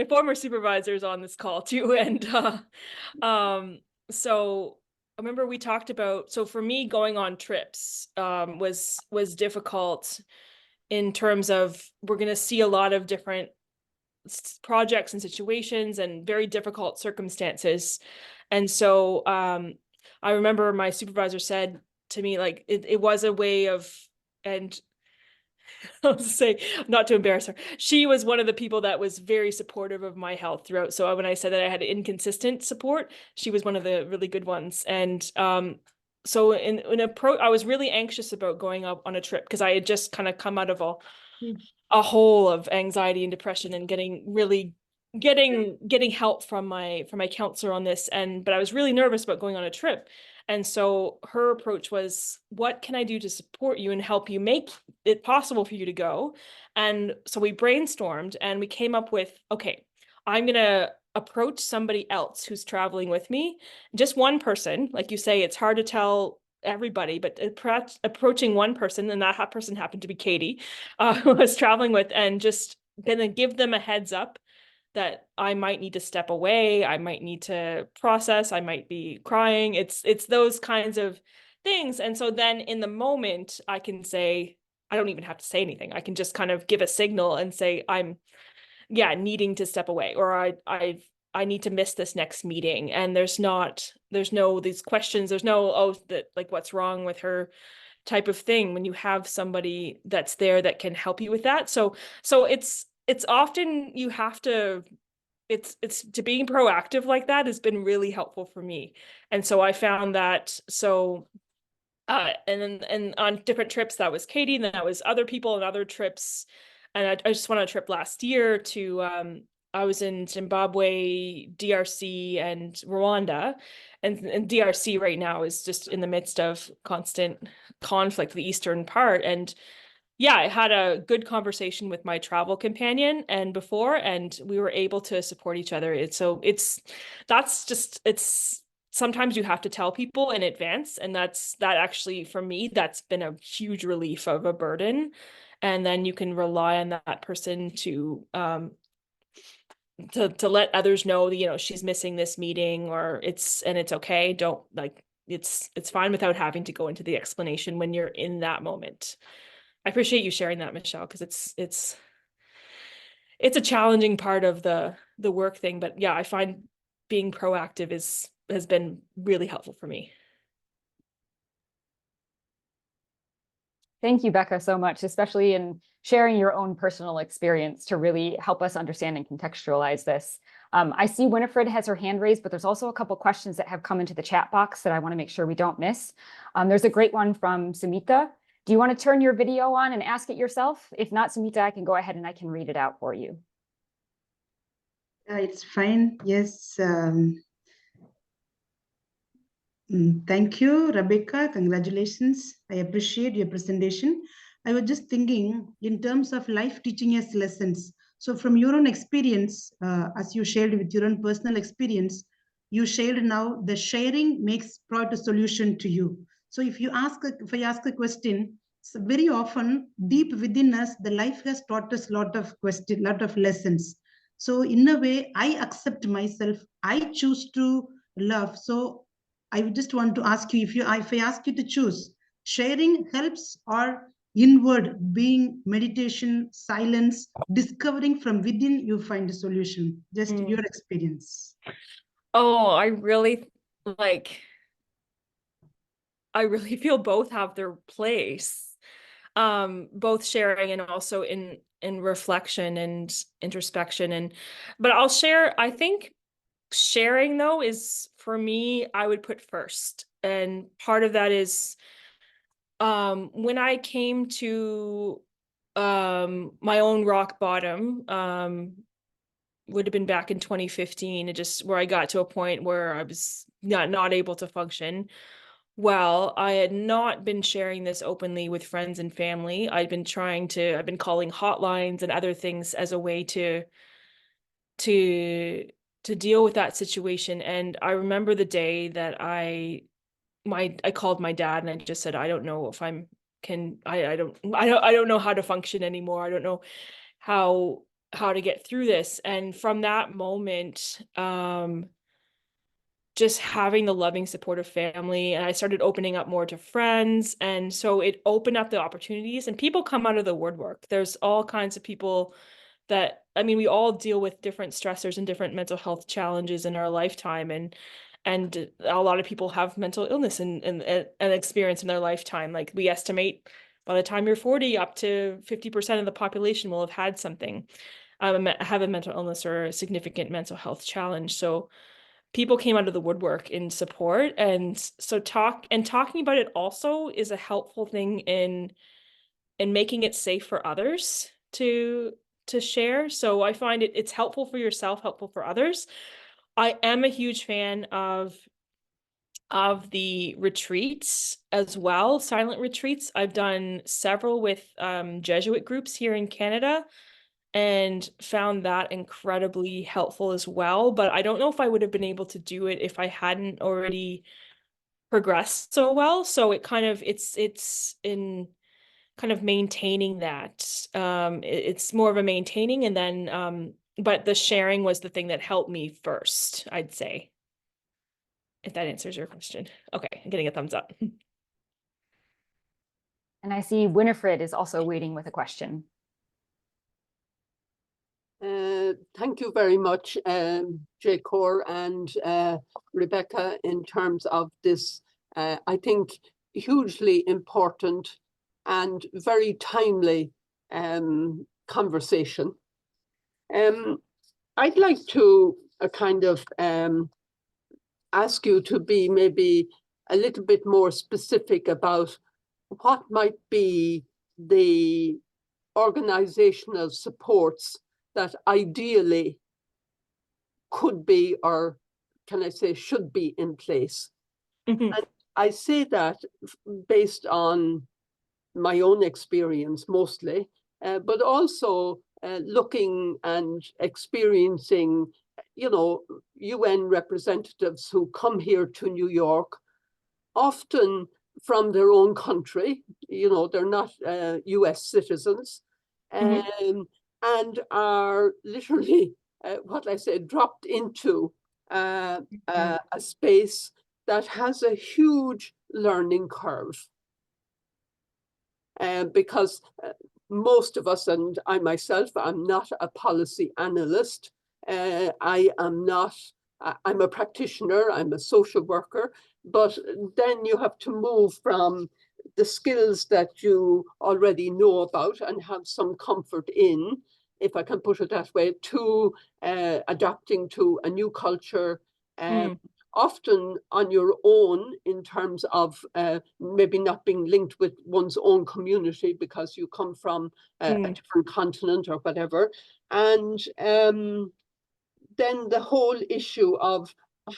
former supervisor is on this call too. And so I remember we talked about, so for me, going on trips was difficult in terms of, we're going to see a lot of different projects and situations and very difficult circumstances. And so I remember my supervisor said to me, like, it was a way of, and I'll say, not to embarrass her, she was one of the people that was very supportive of my health throughout. So when I said that I had inconsistent support, she was one of the really good ones. And so I was really anxious about going up on a trip, because I had just kind of come out of a hole of anxiety and depression, and getting help from my counselor on this. But I was really nervous about going on a trip. And so her approach was, what can I do to support you and help you make it possible for you to go? And so we brainstormed, and we came up with, okay, I'm going to approach somebody else who's traveling with me, just one person. Like you say, it's hard to tell everybody, but approaching one person, and that person happened to be Katie, who I was traveling with, and just gonna give them a heads up that I might need to step away, I might need to process, I might be crying. It's those kinds of things. And so then in the moment, I can say, I don't even have to say anything. I can just kind of give a signal and say, I'm needing to step away, or I need to miss this next meeting. And there's no these questions, there's no, like, what's wrong with her type of thing, when you have somebody that's there that can help you with that. So it's often you have to, it's to being proactive like that has been really helpful for me. And so I found that, so and on different trips, that was Katie, and then that was other people on other trips. And I just went on a trip last year to I was in Zimbabwe, DRC, and Rwanda. And DRC right now is just in the midst of constant conflict, the eastern part. And yeah, I had a good conversation with my travel companion and we were able to support each other. It's sometimes you have to tell people in advance, and that actually for me, that's been a huge relief of a burden. And then you can rely on that person to let others know, she's missing this meeting, or it's okay. Don't it's fine without having to go into the explanation when you're in that moment. I appreciate you sharing that, Michelle, because it's a challenging part of the work thing, but yeah, I find being proactive has been really helpful for me. Thank you, Becca, so much, especially in sharing your own personal experience to really help us understand and contextualize this. I see Winifred has her hand raised, but there's also a couple questions that have come into the chat box that I want to make sure we don't miss. There's a great one from Sumita. Do you want to turn your video on and ask it yourself? If not, Sumita, I can go ahead and I can read it out for you. It's fine. Yes. Thank you, Rebekah. Congratulations. I appreciate your presentation. I was just thinking in terms of life teaching us lessons. So from your own experience, as you shared with your own personal experience, you shared now the sharing brought a solution to you. So if I ask a question, so very often deep within us, the life has taught us lot of lessons. So in a way, I accept myself. I choose to love. So I just want to ask you, if I ask you to choose, sharing helps or inward being, meditation, silence, discovering from within, you find a solution? Just your experience. Oh, I really feel both have their place. Both sharing and also in reflection and introspection. But I'll share, I think sharing though is, for me, I would put first. And part of that is when I came to my own rock bottom, would have been back in 2015, where I got to a point where I was not able to function well. I had not been sharing this openly with friends and family. I've been calling hotlines and other things as a way to deal with that situation. And I remember the day that I called my dad and I just said, I don't know if I don't know how to function anymore. I don't know how to get through this. And from that moment, just having the loving, supportive family, and I started opening up more to friends. And so it opened up the opportunities, and people come out of the woodwork. There's all kinds of people that, we all deal with different stressors and different mental health challenges in our lifetime. And a lot of people have mental illness and experience in their lifetime. Like, we estimate by the time you're 40, up to 50% of the population will have had something, have a mental illness or a significant mental health challenge. So people came out of the woodwork in support. And so talking about it also is a helpful thing in making it safe for others to share. So I find it's helpful for yourself, helpful for others. I am a huge fan of the retreats as well, silent retreats. I've done several with Jesuit groups here in Canada and found that incredibly helpful as well. But I don't know if I would have been able to do it if I hadn't already progressed so well. So it's in kind of maintaining that. It's more of a maintaining, and then but the sharing was the thing that helped me first, I'd say. If that answers your question. Okay, I'm getting a thumbs up. And I see Winifred is also waiting with a question. Thank you very much, JCoR and Rebekah, in terms of this, I think, hugely important and very timely conversation. I'd like to ask you to be maybe a little bit more specific about what might be the organizational supports that ideally could be, or can I say should be, in place. And I say that based on my own experience mostly, but also looking and experiencing, you know, UN representatives who come here to New York, often from their own country, you know, they're not US citizens, and are literally, what I say, dropped into a space that has a huge learning curve. Because most of us, and I myself, I'm not a policy analyst. I am not, I'm a practitioner, I'm a social worker, but then you have to move from the skills that you already know about and have some comfort in, if I can put it that way, to adapting to a new culture, often on your own, in terms of maybe not being linked with one's own community because you come from a different continent or whatever. And then the whole issue of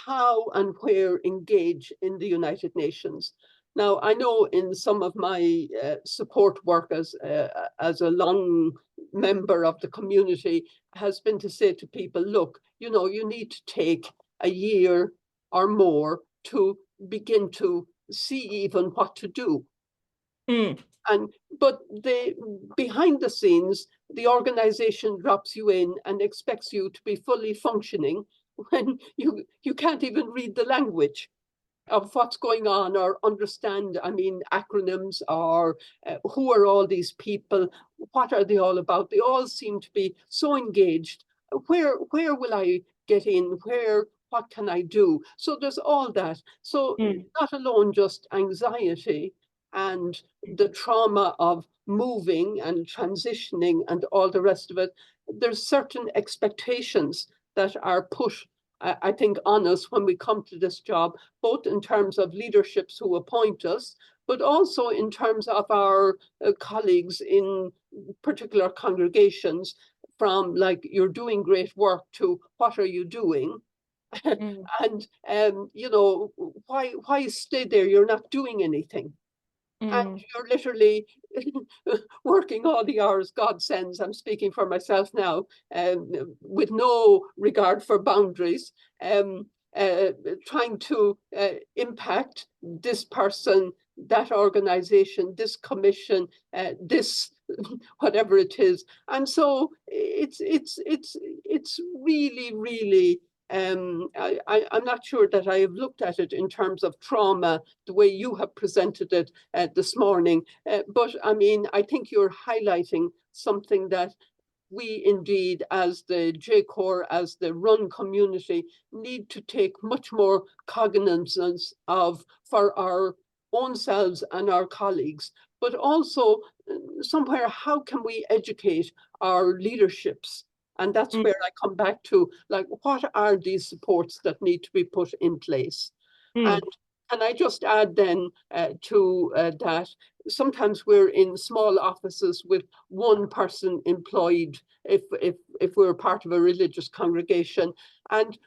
how and where engage in the United Nations. Now, I know in some of my support work as a long member of the community has been to say to people, look, you know, you need to take a year or more to begin to see even what to do. But behind the scenes, the organization drops you in and expects you to be fully functioning when you can't even read the language of what's going on or understand, I mean, acronyms or who are all these people, what are they all about? They all seem to be so engaged. Where will I get in? What can I do? So there's all that. So not alone just anxiety and the trauma of moving and transitioning and all the rest of it, there's certain expectations that are put, I think, on us when we come to this job, both in terms of leaderships who appoint us, but also in terms of our colleagues in particular congregations, from like, you're doing great work to what are you doing? And you know, why stay there? You're not doing anything. And you're literally working all the hours God sends. I'm speaking for myself now, with no regard for boundaries, trying to impact this person, that organization, this commission, this whatever it is. And so it's really, really, I'm not sure that I have looked at it in terms of trauma the way you have presented it this morning. But I mean, I think you're highlighting something that we indeed, as the JCoR, as the run community, need to take much more cognizance of for our own selves and our colleagues, but also somewhere, how can we educate our leaderships? And that's where I come back to, like, what are these supports that need to be put in place? And can I just add then to that, sometimes we're in small offices with one person employed if we're part of a religious congregation. And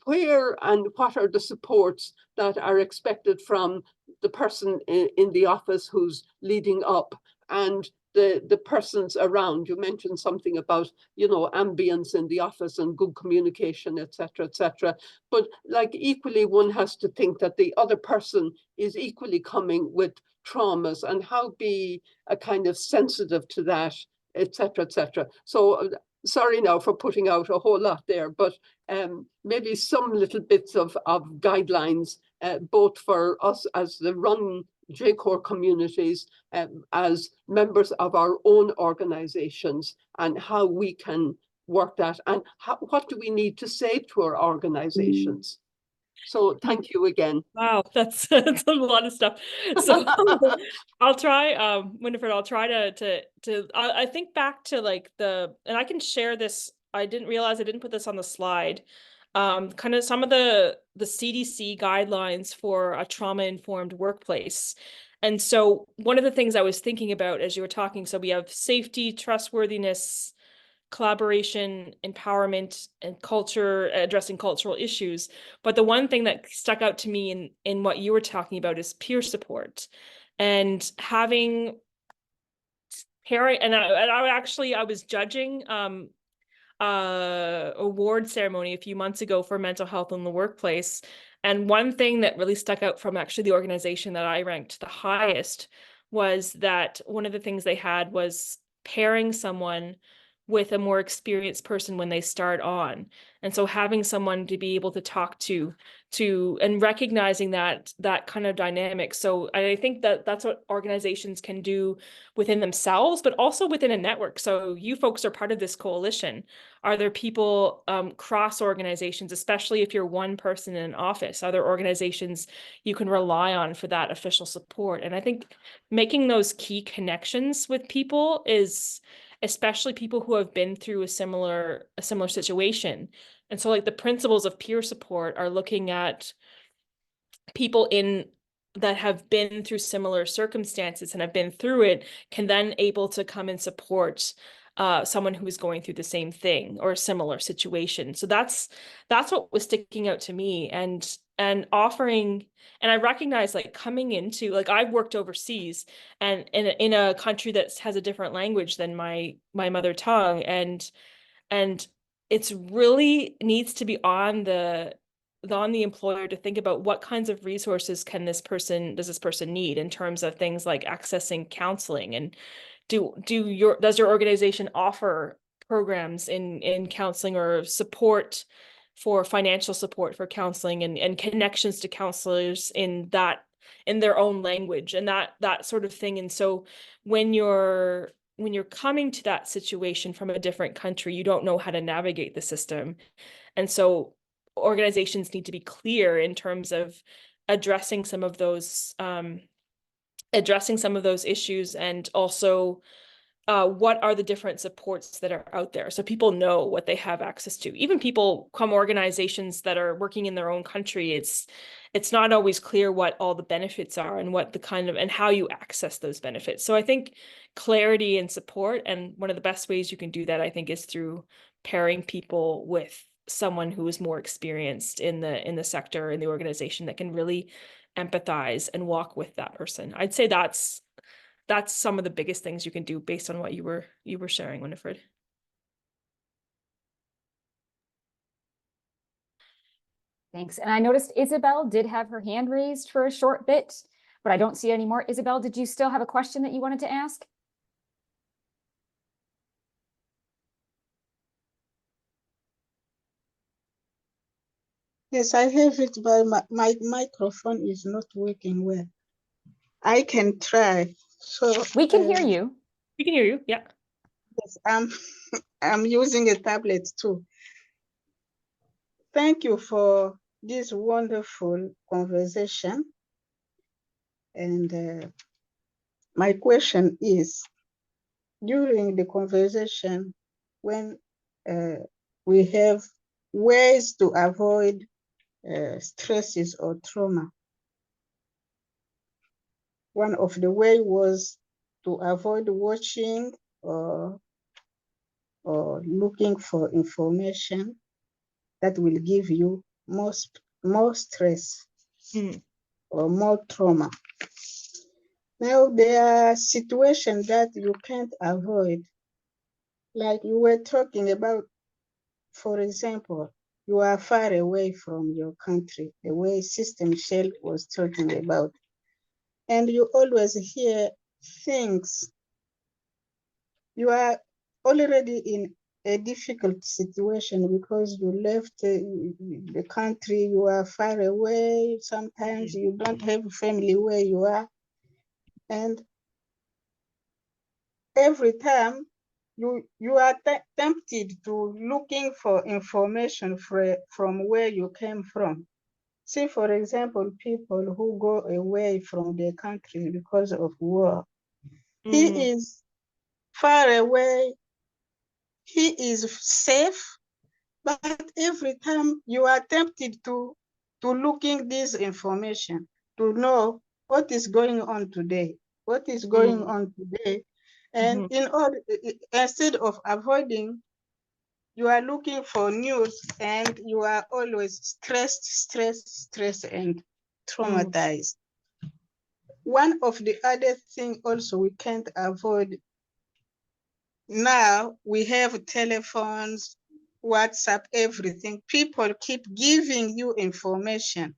where and what are the supports that are expected from the person in the office who's leading up, and the persons around? You mentioned something about, you know, ambience in the office and good communication, etc., etc. But like, equally, one has to think that the other person is equally coming with traumas, and how be a kind of sensitive to that, etc., etc. So sorry now for putting out a whole lot there, but maybe some little bits of guidelines, both for us as the run JCoR communities, as members of our own organizations, and how we can work that, and what do we need to say to our organizations. So thank you again. Wow, that's a lot of stuff. So I'll try, Winifred, I'll try to I think back to like and I can share this. I didn't realize I didn't put this on the slide. Kind of some of the CDC guidelines for a trauma-informed workplace. And so one of the things I was thinking about as you were talking, so we have safety, trustworthiness, collaboration, empowerment, and culture, addressing cultural issues. But the one thing that stuck out to me in what you were talking about is peer support, and having pairing, and I was judging award ceremony a few months ago for mental health in the workplace. And one thing that really stuck out from actually the organization that I ranked the highest was that one of the things they had was pairing someone with a more experienced person when they start on. And so having someone to be able to talk to and recognizing that kind of dynamic. So I think that that's what organizations can do within themselves, but also within a network. So you folks are part of this coalition. Are there people cross organizations, especially if you're one person in an office? Are there organizations you can rely on for that official support? And I think making those key connections with people is, especially people who have been through a similar situation. And so like the principles of peer support are looking at people that have been through similar circumstances and have been through it, can then able to come and support someone who is going through the same thing or a similar situation. So that's what was sticking out to me, and offering, and I recognize like coming into, like I've worked overseas and in a country that has a different language than my mother tongue, and it's really needs to be on the employer to think about what kinds of resources does this person need in terms of things like accessing counseling, and does your organization offer programs in counseling or support for financial support for counseling and connections to counselors in their own language and that sort of thing. And so when you're coming to that situation from a different country, you don't know how to navigate the system. And so organizations need to be clear in terms of addressing some of those issues, and also what are the different supports that are out there, so people know what they have access to. Even people from organizations that are working in their own country, it's not always clear what all the benefits are and what the kind of and how you access those benefits. So I think clarity and support, and one of the best ways you can do that, I think, is through pairing people with someone who is more experienced in the sector, in the organization, that can really empathize and walk with that person. I'd say that's some of the biggest things you can do based on what you were sharing, Winifred. Thanks. And I noticed Isabel did have her hand raised for a short bit, but I don't see it anymore. Isabel, did you still have a question that you wanted to ask? Yes, I have it, but my microphone is not working well. I can try. So we can hear you. We can hear you. Yeah. Yes, I'm using a tablet too. Thank you for this wonderful conversation. And my question is, during the conversation, when we have ways to avoid stresses or trauma, one of the ways was to avoid watching or looking for information that will give you more stress or more trauma. Now, there are situations that you can't avoid. Like you were talking about, for example, you are far away from your country, the way Sister Michelle was talking about. And you always hear things. You are already in a difficult situation because you left the country, you are far away. Sometimes you don't have family where you are. And every time you are tempted to looking for information from where you came from. See, for example, people who go away from their country because of war. He is far away, he is safe, but every time you are tempted to looking this information, to know what is going on today, and instead of avoiding, you are looking for news and you are always stressed and traumatized. One of the other things also we can't avoid Now we have telephones, WhatsApp, everything. People keep giving you information.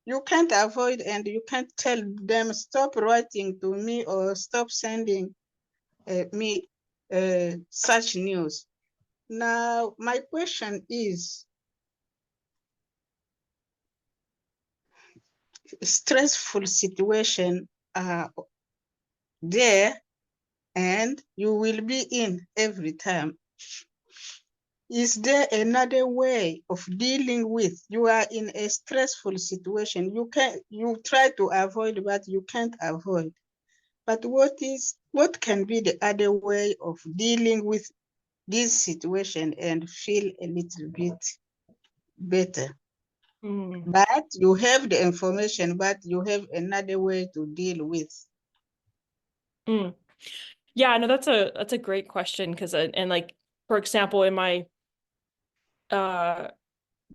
You can't avoid, and you can't tell them stop writing to me or stop sending me such news. Now, my question is, stressful situation are there and you will be in every time. Is there another way of dealing with? You are in a stressful situation. You try to avoid, but you can't avoid. But what can be the other way of dealing with this situation and feel a little bit better? But you have the information, but you have another way to deal with. Yeah, no, that's a great question, because and like, for example, in my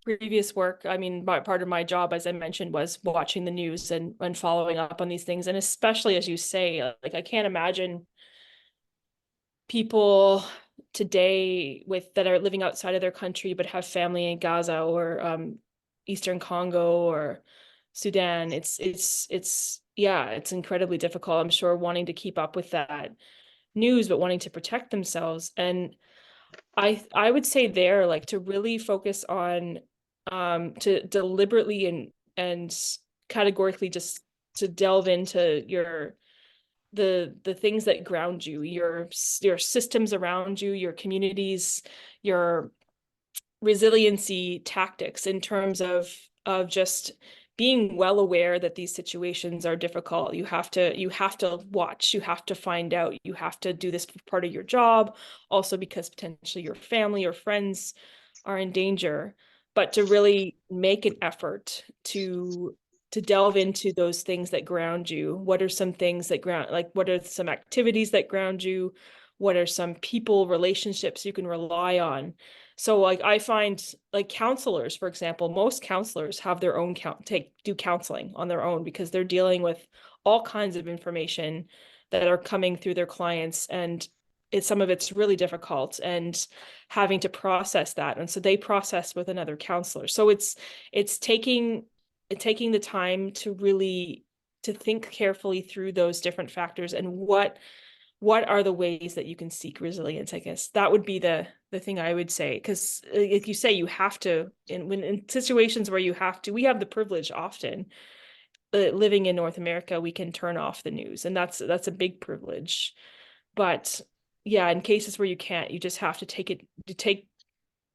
previous work, I mean, part of my job, as I mentioned, was watching the news and following up on these things. And especially, as you say, like, I can't imagine people today that are living outside of their country but have family in Gaza or Eastern Congo or Sudan. Yeah, it's incredibly difficult, I'm sure, wanting to keep up with that news, but wanting to protect themselves. And I would say there, like, to really focus on to deliberately and categorically just to delve into the things that ground you, your systems around you, your communities, your resiliency tactics, in terms of just being well aware that these situations are difficult. You have to watch, you have to find out, you have to do this for part of your job, also because potentially your family or friends are in danger, but to really make an effort to delve into those things that ground you. What are some things that ground, like, what are some activities that ground you? What are some people, relationships you can rely on? So, like, I find, like, counselors, for example, most counselors have their own do counseling on their own, because they're dealing with all kinds of information that are coming through their clients, and some of it's really difficult, and having to process that. And so they process with another counselor. So it's taking the time to really to think carefully through those different factors, and what are the ways that you can seek resilience. I guess that would be the thing I would say, because like you say, you have to, in situations where you have to, we have the privilege often, living in North America, we can turn off the news, and that's a big privilege. But yeah, in cases where you can't, you just have to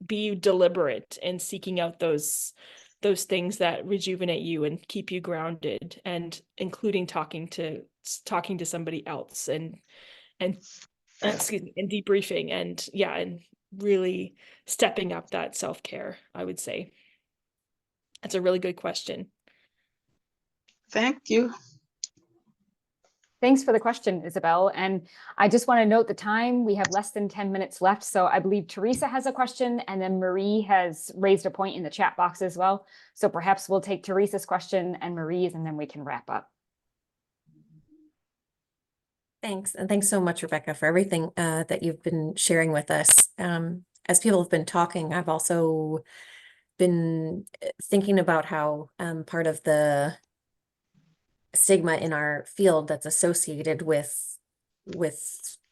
be deliberate in seeking out those things that rejuvenate you and keep you grounded, and including talking to somebody else, and excuse me, and debriefing, and yeah, and really stepping up that self-care, I would say. That's a really good question. Thank you. Thanks for the question, Isabel. And I just want to note the time. We have less than 10 minutes left. So I believe Teresa has a question, and then Marie has raised a point in the chat box as well. So perhaps we'll take Teresa's question and Marie's, and then we can wrap up. Thanks. And thanks so much, Rebekah, for everything that you've been sharing with us. As people have been talking, I've also been thinking about how part of the stigma in our field that's associated with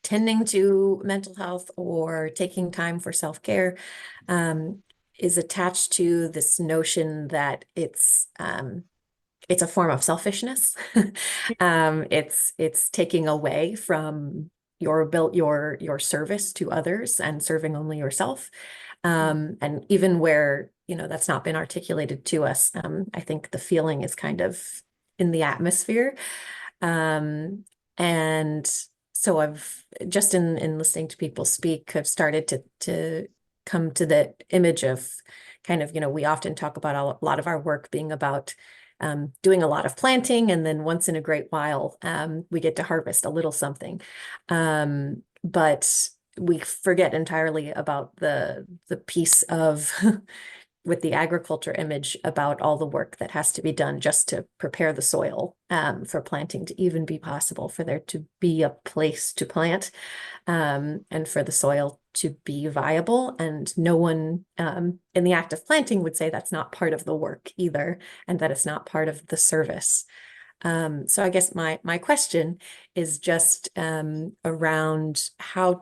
tending to mental health or taking time for self-care is attached to this notion that it's a form of selfishness. It's taking away from your service to others and serving only yourself. And even where, that's not been articulated to us, I think the feeling is kind of in the atmosphere. And so I've just in listening to people speak, I've started to come to the image of kind of, we often talk about a lot of our work being about doing a lot of planting, and then once in a great while, we get to harvest a little something. But we forget entirely about the piece of with the agriculture image about all the work that has to be done just to prepare the soil for planting to even be possible, for there to be a place to plant, and for the soil to be viable. And no one in the act of planting would say that's not part of the work either, and that it's not part of the service. So I guess my question is just around how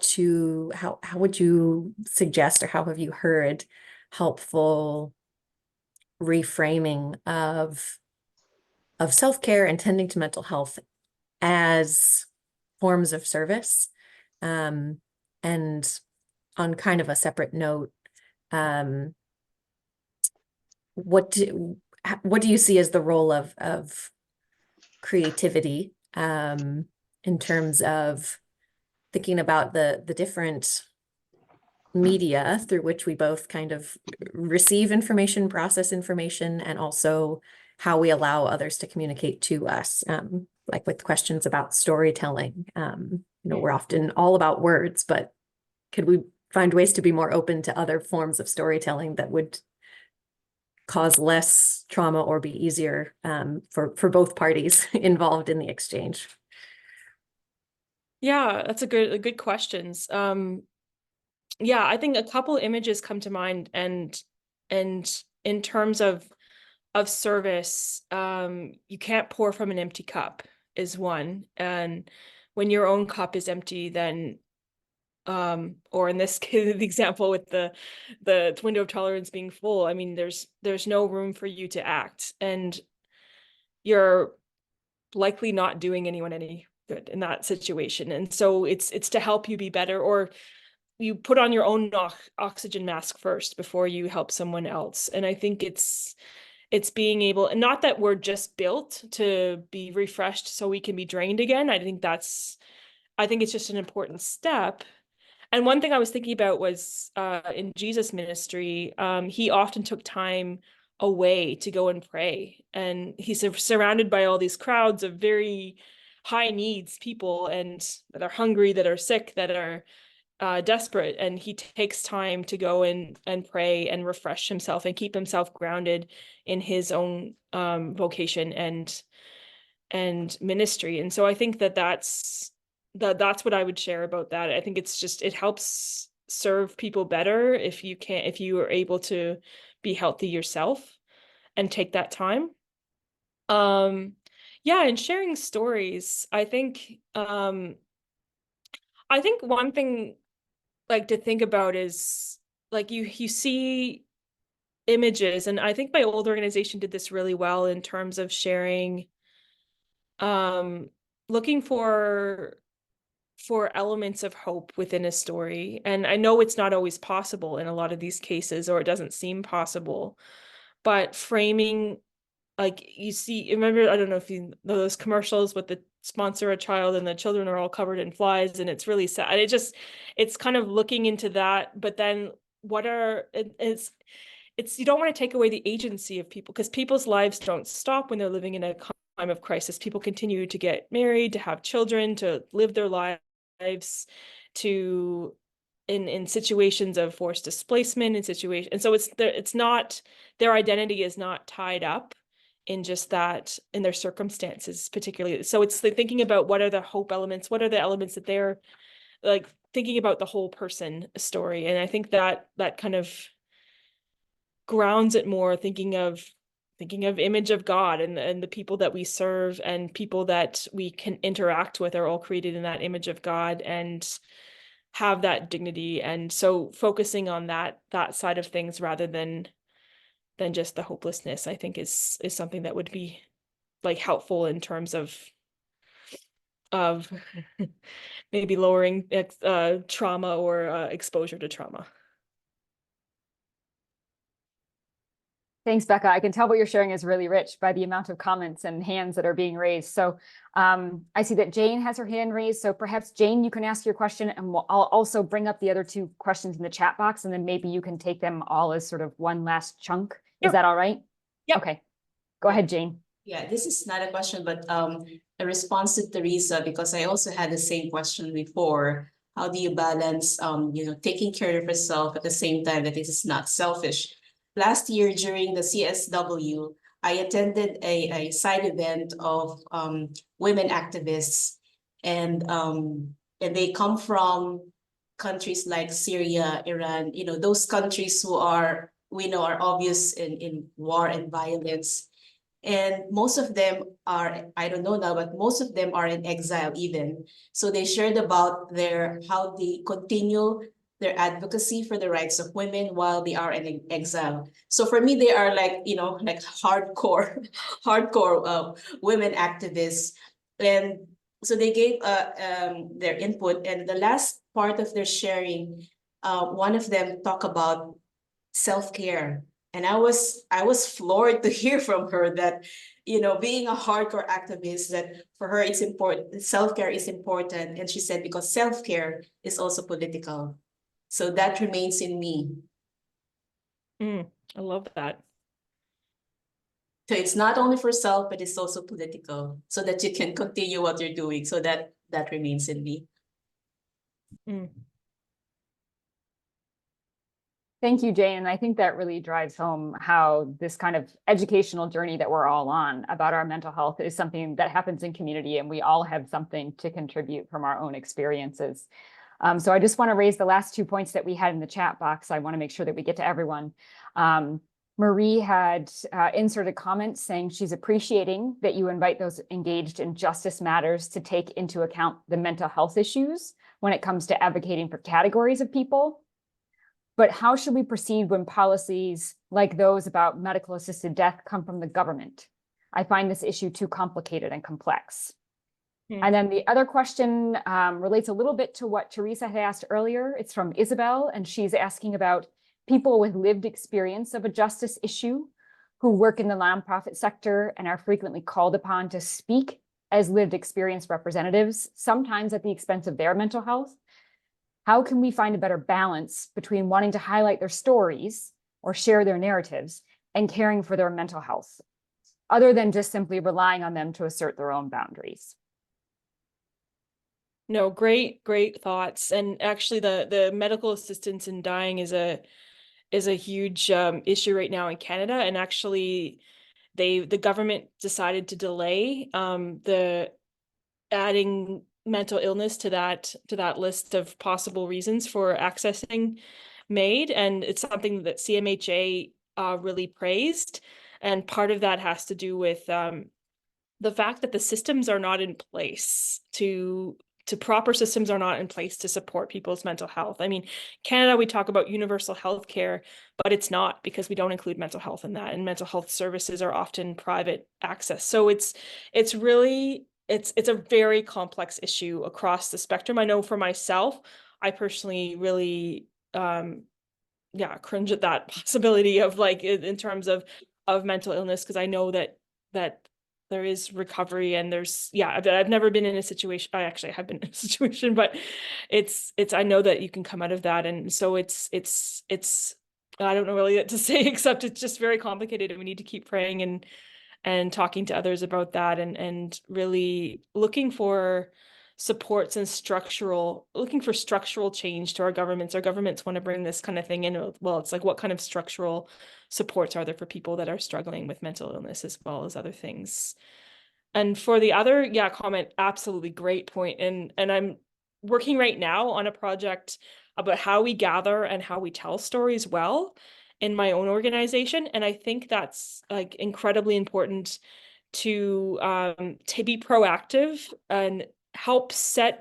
would you suggest, or how have you heard helpful reframing of self-care and tending to mental health as forms of service? And on kind of a separate note, what do you see as the role of creativity in terms of thinking about the different media through which we both kind of receive information, process information, and also how we allow others to communicate to us, like with questions about storytelling. We're often all about words, but could we find ways to be more open to other forms of storytelling that would cause less trauma or be easier for both parties involved in the exchange? Yeah, that's a good questions. Yeah, I think a couple images come to mind, and in terms of service, you can't pour from an empty cup is one. And when your own cup is empty, then or in this case, the example with the window of tolerance being full, I mean, there's no room for you to act, and you're likely not doing anyone any good in that situation. And so it's to help you be better, or you put on your own oxygen mask first before you help someone else. And I think it's being able, and not that we're just built to be refreshed so we can be drained again. I think it's just an important step. And one thing I was thinking about was in Jesus' ministry, he often took time away to go and pray. And he's surrounded by all these crowds of very high needs people, and that are hungry, that are sick, that are desperate. And he takes time to go and pray and refresh himself and keep himself grounded in his own vocation and ministry. And so I think that's what I would share about that. I think it helps serve people better if you are able to be healthy yourself and take that time. Yeah, and sharing stories. I think one thing like to think about is like you see images, and I think my old organization did this really well in terms of sharing, looking for elements of hope within a story. And I know it's not always possible in a lot of these cases, or it doesn't seem possible, but framing, like remember, I don't know if you know those commercials with the sponsor a child and the children are all covered in flies, and it's really sad. It's kind of looking into that, but then it's you don't want to take away the agency of people, because people's lives don't stop when they're living in a time of crisis. People continue to get married, to have children, to live their lives, to in situations of forced displacement, and so it's not, their identity is not tied up in just that, in their circumstances particularly. So it's like thinking about what are the hope elements, what are the elements that they're like thinking about the whole person story. And I think that kind of grounds it more, thinking of image of God, and the people that we serve and people that we can interact with are all created in that image of God and have that dignity. And so focusing on that side of things rather than just the hopelessness, I think is something that would be like helpful in terms of maybe lowering trauma or exposure to trauma. Thanks, Becca. I can tell what you're sharing is really rich by the amount of comments and hands that are being raised. So I see that Jane has her hand raised. So perhaps, Jane, you can ask your question, and I'll also bring up the other two questions in the chat box, and then maybe you can take them all as sort of one last chunk. Is that all right? Yeah. Okay. Go ahead, Jane. Yeah, this is not a question, but a response to Teresa, because I also had the same question before. How do you balance, taking care of yourself at the same time that it is not selfish? last year during the CSW, I attended a side event of women activists, and they come from countries like Syria, Iran, those countries who we know are obvious in war and violence. And most of them are, I don't know now, but most of them are in exile even. So they shared about how they continue their advocacy for the rights of women while they are in exile. So for me, they are like hardcore, women activists. And so they gave their input, and the last part of their sharing, one of them talked about self-care. And I was floored to hear from her that, being a hardcore activist, that for her it's important, self-care is important. And she said, because self-care is also political. So that remains in me. I love that. So it's not only for self, but it's also political, so that you can continue what you're doing. So that remains in me. Thank you, Jane. And I think that really drives home how this kind of educational journey that we're all on about our mental health is something that happens in community, and we all have something to contribute from our own experiences. So I just want to raise the last 2 points that we had in the chat box. I want to make sure that we get to everyone. Marie had inserted comments saying she's appreciating that you invite those engaged in justice matters to take into account the mental health issues when it comes to advocating for categories of people. But how should we proceed when policies like those about medical assisted death come from the government? I find this issue too complicated and complex. And then the other question relates a little bit to what Teresa had asked earlier. It's from Isabel, and she's asking about people with lived experience of a justice issue who work in the nonprofit sector and are frequently called upon to speak as lived experience representatives, sometimes at the expense of their mental health. How can we find a better balance between wanting to highlight their stories or share their narratives and caring for their mental health, other than just simply relying on them to assert their own boundaries? No, great thoughts. And actually the medical assistance in dying is a huge issue right now in Canada. And actually the government decided to delay the adding mental illness to that list of possible reasons for accessing MAID. And it's something that CMHA really praised. And part of that has to do with the fact that the systems are not in place proper systems are not in place to support people's mental health. I mean, Canada, we talk about universal health care, but it's not, because we don't include mental health in that, and mental health services are often private access. So it's really a very complex issue across the spectrum. I know for myself, I personally really cringe at that possibility of, like, in terms of mental illness, because I know that there is recovery, and I've never been in a situation. I actually have been in a situation, but it's I know that you can come out of that. And so it's I don't know really what to say, except it's just very complicated, and we need to keep praying and talking to others about that, and really looking for supports and structural change to our governments. Our governments want to bring this kind of thing in. Well, it's like, what kind of structural supports are there for people that are struggling with mental illness as well as other things? And for the other comment, absolutely great point. And I'm working right now on a project about how we gather and how we tell stories well in my own organization. And I think that's, like, incredibly important to be proactive and help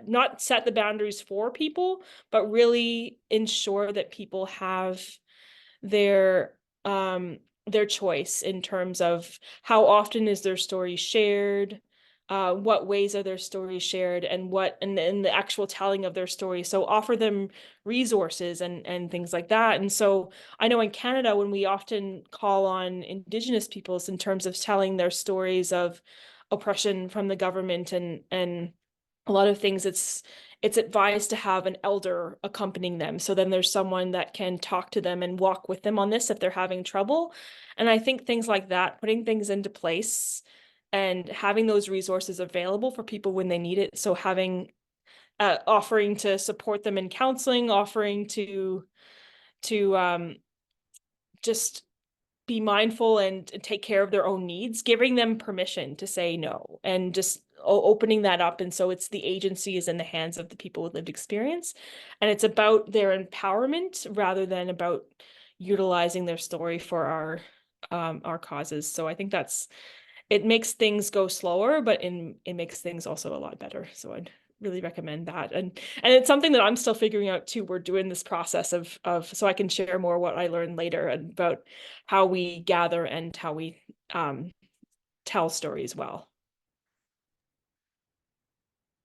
not set the boundaries for people, but really ensure that people have their choice in terms of how often is their story shared, what ways are their stories shared, and the actual telling of their story. So offer them resources and things like that. And so I know in Canada, when we often call on Indigenous peoples in terms of telling their stories of oppression from the government and a lot of things, it's advised to have an elder accompanying them. So then there's someone that can talk to them and walk with them on this if they're having trouble. And I think things like that, putting things into place and having those resources available for people when they need it. So having, offering to support them in counseling, offering to just be mindful and take care of their own needs, giving them permission to say no, and just opening that up. And so it's the agency is in the hands of the people with lived experience, and it's about their empowerment rather than about utilizing their story for our causes. So I think it makes things go slower, but it makes things also a lot better. So I'd really recommend that. And it's something that I'm still figuring out too. We're doing this process of so I can share more what I learned later about how we gather and how we tell stories well.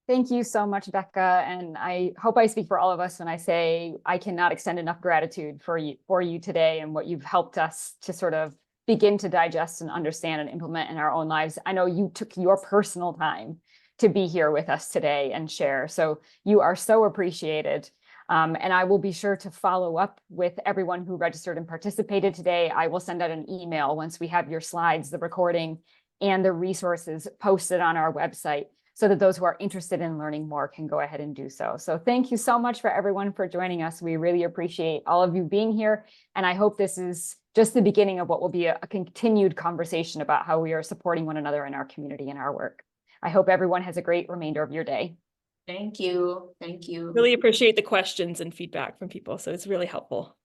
Thank you so much, Becca. And I hope I speak for all of us when I say I cannot extend enough gratitude for you today and what you've helped us to sort of begin to digest and understand and implement in our own lives. I know you took your personal time to be here with us today and share. So you are so appreciated. And I will be sure to follow up with everyone who registered and participated today. I will send out an email once we have your slides, the recording, and the resources posted on our website, so that those who are interested in learning more can go ahead and do so. So thank you so much for everyone for joining us. We really appreciate all of you being here. And I hope this is just the beginning of what will be a continued conversation about how we are supporting one another in our community and our work. I hope everyone has a great remainder of your day. Thank you. Thank you. Really appreciate the questions and feedback from people. So it's really helpful.